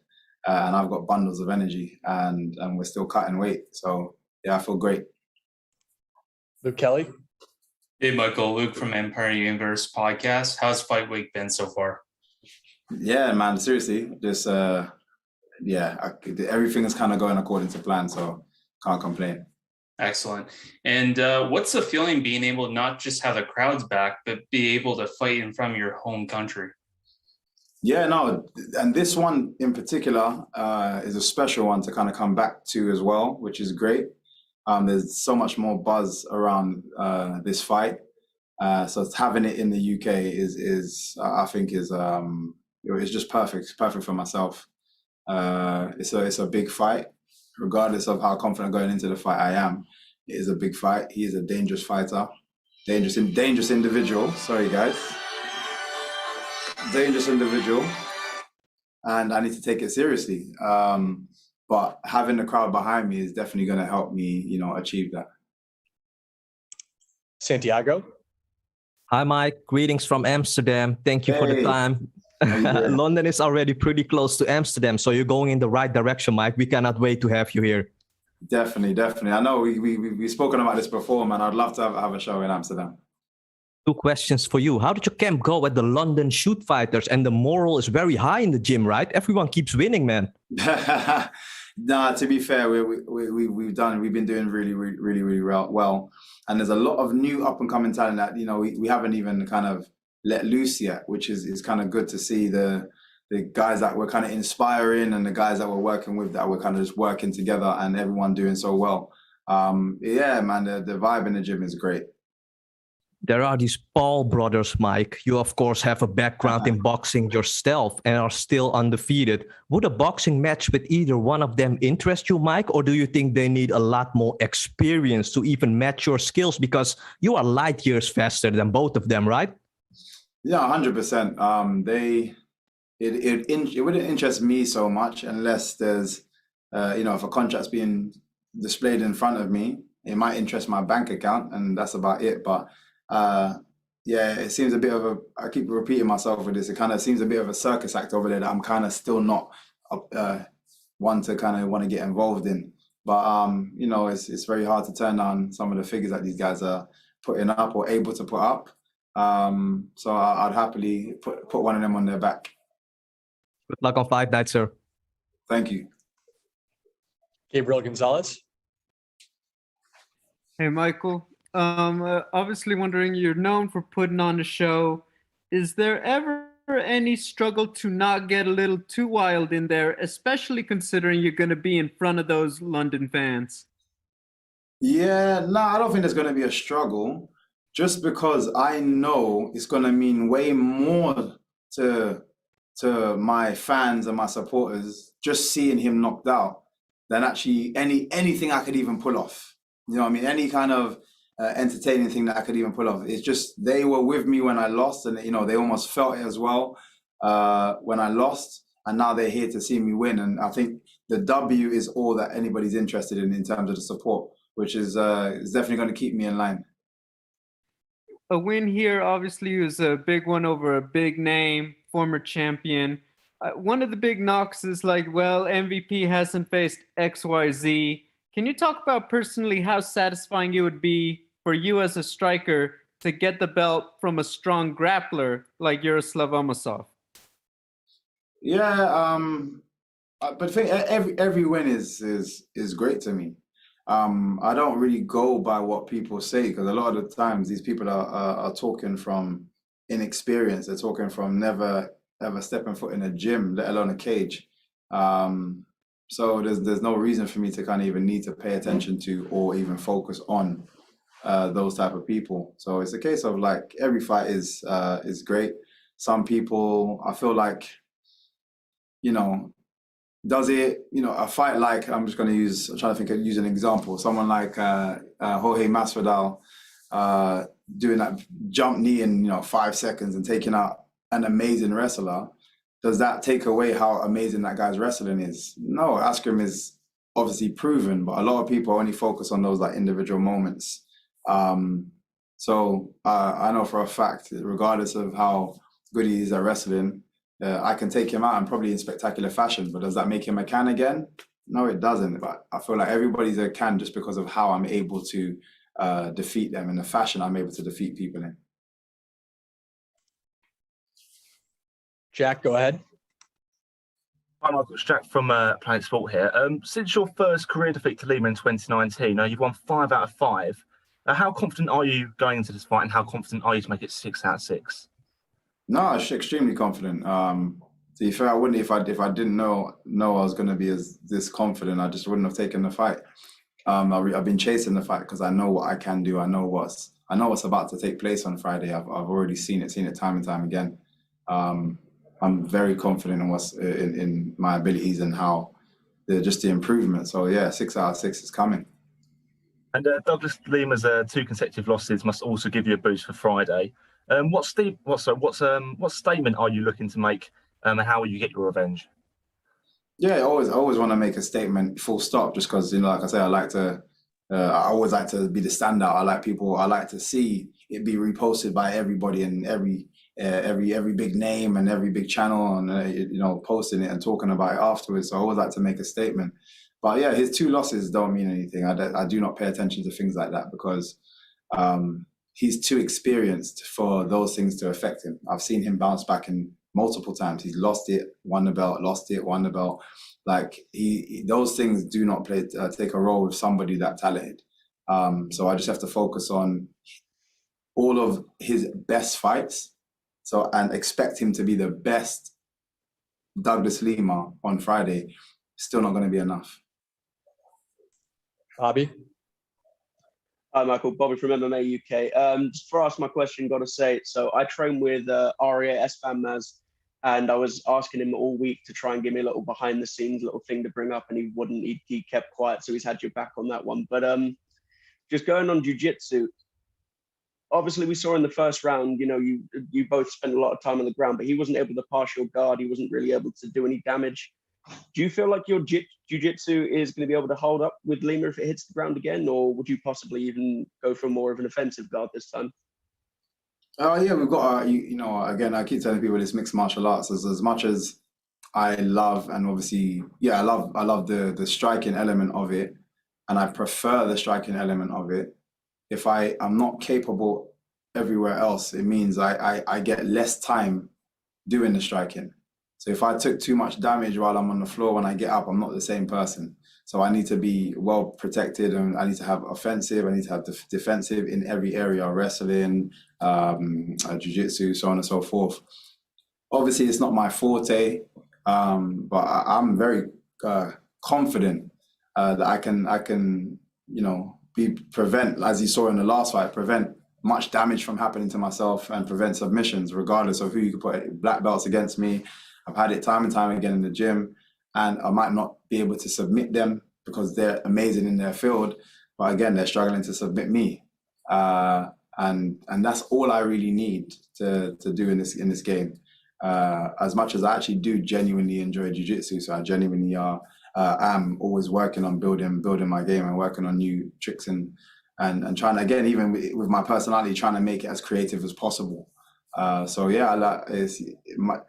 J: and I've got bundles of energy, and we're still cutting weight. So yeah, I feel great.
A: Luke Kelly.
B: Hey, Michael. Luke from Empire Universe podcast. How's fight week been so far?
J: Yeah, man. Seriously, just everything is kind of going according to plan, so can't complain.
B: Excellent. And what's the feeling being able to not just have the crowds back, but be able to fight in front of your home country?
J: Yeah, no, and this one in particular is a special one to kind of come back to as well, which is great. There's so much more buzz around this fight, so having it in the UK is I think is it's just perfect. It's perfect for myself. It's a big fight, regardless of how confident going into the fight I am. It is a big fight. He is a dangerous fighter, dangerous individual. Sorry, guys. Dangerous individual, and I need to take it seriously. But having the crowd behind me is definitely going to help me, achieve that.
A: Santiago.
N: Hi, Mike. Greetings from Amsterdam. Thank you for the time. London is already pretty close to Amsterdam, so you're going in the right direction, Mike. We cannot wait to have you here.
J: Definitely. I know we've spoken about this before, man. I'd love to have a show in Amsterdam.
N: 2 questions for you. How did your camp go at the London Shoot Fighters? And the moral is very high in the gym, right? Everyone keeps winning, man.
J: Nah, to be fair, we've been doing really well. And there's a lot of new up and coming talent that we haven't even kind of let loose yet, which is kind of good to see the guys that we're kind of inspiring and the guys that we're working with that we're kind of just working together and everyone doing so well. Yeah, man, the vibe in the gym is great.
N: There are these Paul brothers, Mike. You, of course, have a background in boxing yourself and are still undefeated. Would a boxing match with either one of them interest you, Mike? Or do you think they need a lot more experience to even match your skills? Because you are light years faster than both of them, right?
J: Yeah, 100%. It wouldn't interest me so much unless there's, if a contract's being displayed in front of me, it might interest my bank account, and that's about it. But yeah, it seems a bit of I keep repeating myself with this, it kind of seems a bit of a circus act over there that I'm kind of still not one to kind of want to get involved in. But it's very hard to turn down some of the figures that these guys are putting up or able to put up. So I'd happily put one of them on their back.
N: Good luck on fight night, sir.
J: Thank you.
A: Gabriel Gonzalez.
O: Hey, Michael. Obviously wondering, you're known for putting on a show. Is there ever any struggle to not get a little too wild in there, especially considering you're going to be in front of those London fans?
J: Yeah, no, I don't think there's going to be a struggle, just because I know it's going to mean way more to my fans and my supporters just seeing him knocked out than actually anything I could even pull off. You know what I mean? Any kind of entertaining thing that I could even pull off. It's just they were with me when I lost, and they almost felt it as well when I lost, and now they're here to see me win. And I think the W is all that anybody's interested in terms of the support, which is definitely going to keep me in line.
O: A win here obviously was a big one over a big name, former champion. One of the big knocks is like, well, MVP hasn't faced XYZ. Can you talk about personally how satisfying it would be for you as a striker to get the belt from a strong grappler like Yaroslav Amosov?
J: Yeah, but I think every win is great to me. I don't really go by what people say, because a lot of the times these people are talking from inexperience. They're talking from never ever stepping foot in a gym, let alone a cage. So there's no reason for me to kind of even need to pay attention to or even focus on those type of people. So it's a case of like every fight is great. Some people, I feel like, does it, a fight like, I'm trying to use an example. Someone like Jorge Masvidal doing that jump knee in 5 seconds and taking out an amazing wrestler. Does that take away how amazing that guy's wrestling is? No, Askren is obviously proven, but a lot of people only focus on those like individual moments. So I know for a fact, regardless of how good he is at wrestling, I can take him out and probably in spectacular fashion, but does that make him a can again? No, it doesn't. But I feel like everybody's a can just because of how I'm able to defeat them in the fashion I'm able to defeat people in.
A: Jack, go ahead.
R: Hi, Michael. It's Jack from Planet Sport here. Since your first career defeat to Lima in 2019, you've won 5 out of 5. How confident are you going into this fight, and how confident are you to make it 6 out of 6? No,
J: I'm extremely confident. To be fair, I wouldn't if I didn't know I was going to be this confident. I just wouldn't have taken the fight. I've been chasing the fight because I know what I can do. I know what's about to take place on Friday. I've already seen it time and time again. I'm very confident in in my abilities and how the improvement. So yeah, 6 out of 6 is coming.
R: And Douglas Lima's 2 consecutive losses must also give you a boost for Friday. What statement are you looking to make, and how will you get your revenge?
J: Yeah, I always want to make a statement, full stop, just because, like I say, I always like to be the standout. I like to see it be reposted by everybody and every big name and every big channel, and posting it and talking about it afterwards. So I always like to make a statement. But yeah, his 2 losses don't mean anything. I do not pay attention to things like that because he's too experienced for those things to affect him. I've seen him bounce back in multiple times. He's lost it, won the belt, lost it, won the belt. Like those things do not take a role with somebody that talented. So I just have to focus on all of his best fights. And expect him to be the best Douglas Lima on Friday. Still not going to be enough.
A: Bobby?
H: Hi, Michael. Bobby from MMA UK. Just before I ask my question, got to say, so I train with Aria Esfanmaz, and I was asking him all week to try and give me a little behind the scenes little thing to bring up, and he wouldn't. He kept quiet, so he's had your back on that one. But just going on jiu-jitsu, obviously we saw in the first round, you both spent a lot of time on the ground, but he wasn't able to pass your guard. He wasn't really able to do any damage. Do you feel like your jiu-jitsu is going to be able to hold up with Lima if it hits the ground again, or would you possibly even go for more of an offensive guard this time?
J: Yeah, we've got, again, I keep telling people it's mixed martial arts. As much as I love, and obviously, yeah, I love the striking element of it, and I prefer the striking element of it. If I'm not capable everywhere else, it means I get less time doing the striking. So if I took too much damage while I'm on the floor, when I get up, I'm not the same person. So I need to be well protected, and I need to have offensive, I need to have defensive in every area, wrestling, jiu-jitsu, so on and so forth. Obviously, it's not my forte, but I'm very confident that I can, prevent, as you saw in the last fight, prevent much damage from happening to myself and prevent submissions, regardless of who you could put black belts against me. I've had it time and time again in the gym, and I might not be able to submit them because they're amazing in their field, but again, they're struggling to submit me. And that's all I really need to do in this game. As much as I actually do genuinely enjoy jiu-jitsu, so I genuinely am always working on building my game and working on new tricks and trying to, again, even with my personality, trying to make it as creative as possible. So yeah,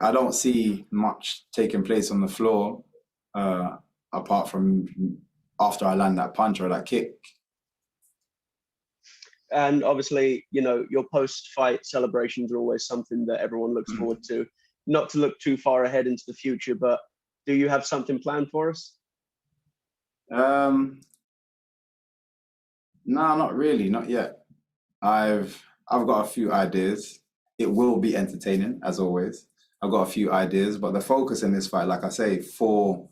J: I don't see much taking place on the floor apart from after I land that punch or that kick.
H: And obviously, your post-fight celebrations are always something that everyone looks forward to. Not to look too far ahead into the future, but do you have something planned for us?
J: No, not really, not yet. I've got a few ideas. It will be entertaining, as always. I've got a few ideas, but the focus in this fight, like I say, for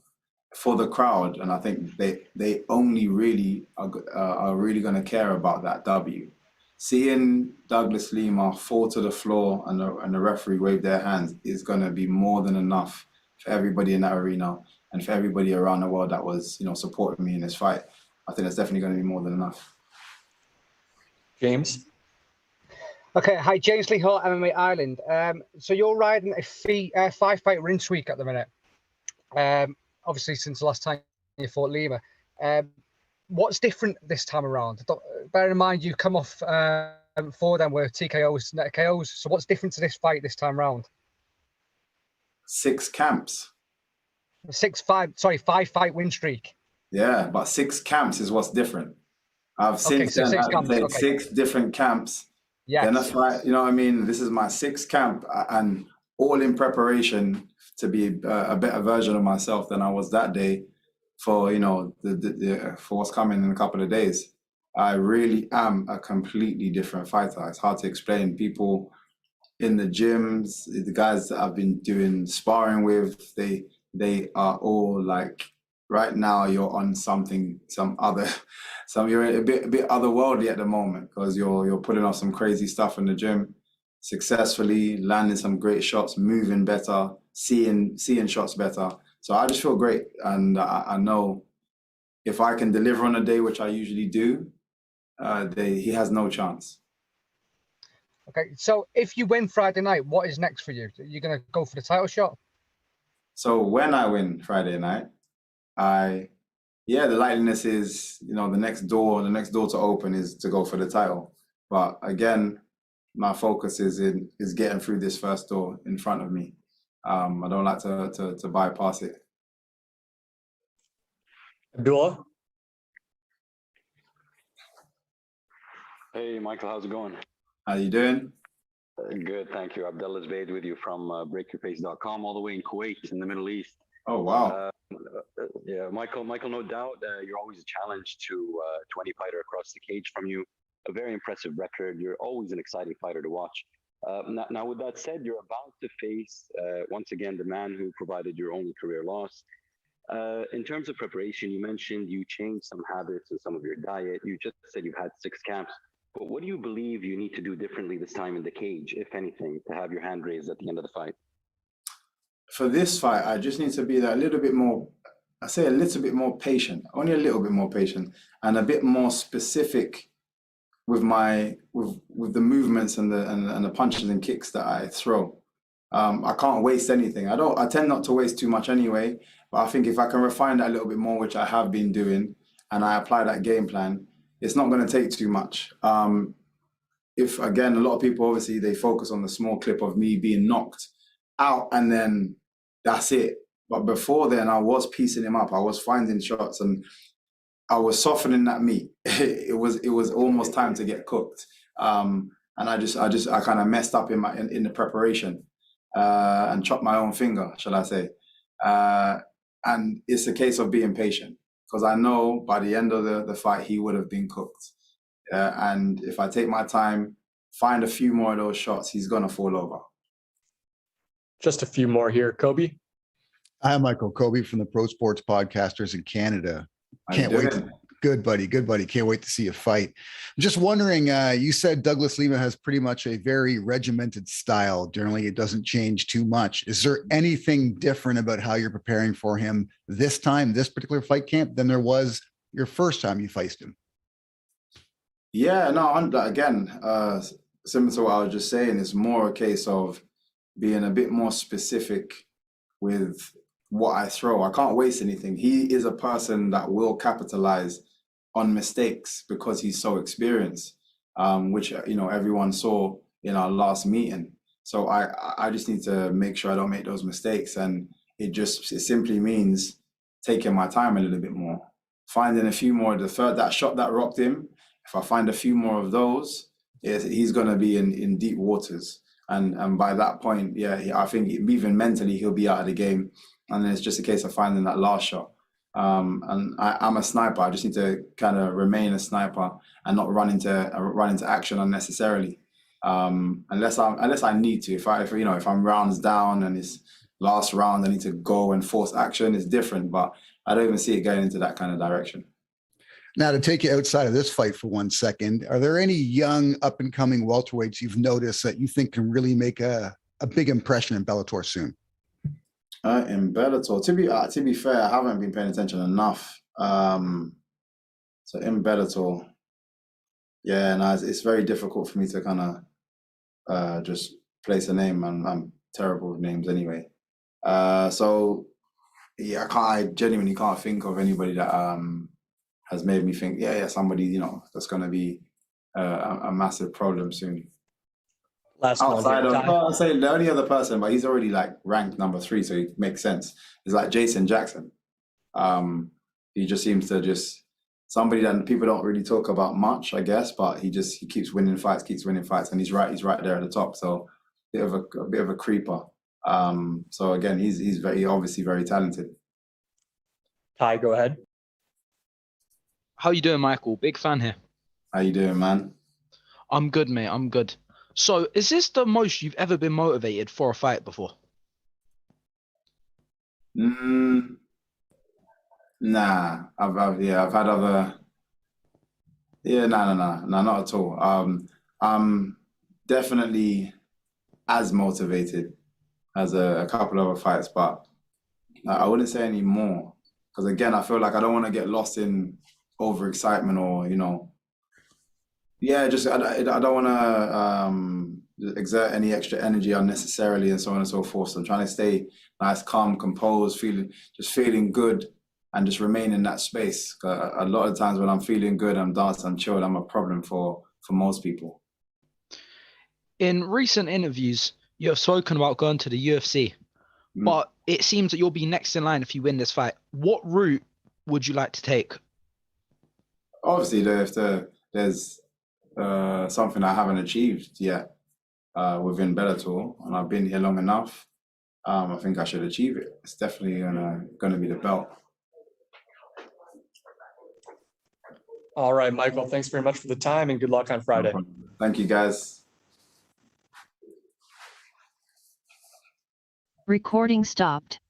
J: the crowd, and I think they only really are really going to care about that W. Seeing Douglas Lima fall to the floor and the referee wave their hands is going to be more than enough for everybody in that arena and for everybody around the world that was, supporting me in this fight. I think that's definitely going to be more than enough.
A: James?
D: Okay, hi, James Lee Hall, MMA Ireland. So you're riding a 5-fight win streak at the minute. Obviously, since the last time you fought Lima. What's different this time around? Bear in mind, you come off 4 then were TKOs, net KOs. So what's different to this fight this time around?
J: 6 camps.
D: 5-fight win streak.
J: Yeah, but 6 camps is what's different. I've since then played 6 different camps.
D: Yes.
J: Then a fight, you know what I mean? This is my 6th camp, and all in preparation to be a better version of myself than I was that day for, for what's coming in a couple of days. I really am a completely different fighter. It's hard to explain. People in the gyms, the guys that I've been doing sparring with, they are all like, right now you're on you're a bit otherworldly at the moment because you're putting off some crazy stuff in the gym, successfully landing some great shots, moving better, seeing shots better. So I just feel great, and I know if I can deliver on a day, which I usually do, he has no chance.
D: Okay, so if you win Friday night, what is next for you? Are you going to go for the title shot?
J: So when I win Friday night, the likeliness is, the next door to open is to go for the title. But again, my focus is getting through this first door in front of me. I don't like to bypass it.
A: Abdullah?
Q: Hey, Michael, how's it going?
J: How you doing?
Q: Good, thank you. Abdullah Zbayd with you from breakyourpace.com, all the way in Kuwait, in the Middle East.
J: Oh, wow.
Q: Yeah, Michael, no doubt, you're always a challenge to any fighter across the cage from you. A very impressive record. You're always an exciting fighter to watch. Now, with that said, you're about to face, once again, the man who provided your only career loss. In terms of preparation, you mentioned you changed some habits and some of your diet. You just said you've had 6 camps. But what do you believe you need to do differently this time in the cage, if anything, to have your hand raised at the end of the fight?
J: For this fight, I just need to be a little bit more, patient, only a little bit more patient, and a bit more specific with with the movements and the punches and kicks that I throw. I can't waste anything. I tend not to waste too much anyway, but I think if I can refine that a little bit more, which I have been doing, and I apply that game plan, it's not going to take too much. If, again, a lot of people, obviously, they focus on the small clip of me being knocked out and then that's it. But before then, I was piecing him up. I was finding shots and I was softening that meat. It was almost time to get cooked. And I kind of messed up in the preparation. and chop my own finger, shall I say. And it's a case of being patient, because I know by the end of the fight, he would have been cooked. And if I take my time, find a few more of those shots, he's going to fall over.
A: Just a few more here. Kobe?
P: Hi, Michael. Kobe from the Pro Sports Podcasters in Canada.
J: How you
P: Can't wait.
J: doing?
P: Good, buddy. Good, buddy. Can't wait to see you fight. I'm just wondering, you said Douglas Lima has pretty much a very regimented style. Generally, it doesn't change too much. Is there anything different about how you're preparing for him this time, this particular fight camp, than there was your first time you faced him?
J: Yeah, no, again, similar to what I was just saying, it's more a case of being a bit more specific with what I throw. I can't waste anything. He is a person that will capitalize on mistakes because he's so experienced, which, you know, everyone saw in our last meeting. So I just need to make sure I don't make those mistakes. And it simply means taking my time a little bit more, finding a few more. That shot that rocked him, if I find a few more of those, he's going to be in deep waters. And by that point, I think even mentally he'll be out of the game. And then it's just a case of finding that last shot. And I'm a sniper. I just need to kind of remain a sniper and not run into action unnecessarily. Unless I need to. If I'm rounds down and it's last round, I need to go and force action. It's different, but I don't even see it going into that kind of direction.
P: Now, to take you outside of this fight for 1 second, are there any young up-and-coming welterweights you've noticed that you think can really make a big impression in Bellator soon?
J: In Bellator, to be fair, I haven't been paying attention enough. So in Bellator, it's very difficult for me to kind of just place a name, and I'm terrible with names anyway. I genuinely can't think of anybody that has made me think, somebody, that's going to be a massive problem soon. I'll say the only other person, but he's already like ranked number 3, so it makes sense. Is like Jason Jackson. He just seems to somebody that people don't really talk about much, I guess, but he keeps winning fights, and he's right there at the top. So a bit of a creeper. So again, he's very obviously very talented.
A: Ty, go ahead.
G: How you doing, Michael? Big fan here.
J: How you doing, man?
G: I'm good, mate. I'm good. So, is this the most you've ever been motivated for a fight before?
J: Nah, I've had other. Yeah, no, not at all. I'm definitely as motivated as a couple other fights, but I wouldn't say any more, because again, I feel like I don't want to get lost in overexcitement or I don't want to exert any extra energy unnecessarily and so on and so forth. So I'm trying to stay nice, calm, composed, feeling good, and just remain in that space. A lot of times when I'm feeling good, I'm dancing, I'm chilled, I'm a problem for most people.
G: In recent interviews, you have spoken about going to the UFC, but it seems that you'll be next in line if you win this fight. What route would you like to take?
J: Obviously, if there's something I haven't achieved yet within Bellator, and I've been here long enough, I think I should achieve it. It's definitely gonna be the belt.
A: All right, Michael, thanks very much for the time, and good luck on Friday.
J: Thank you, guys.
I: Recording stopped.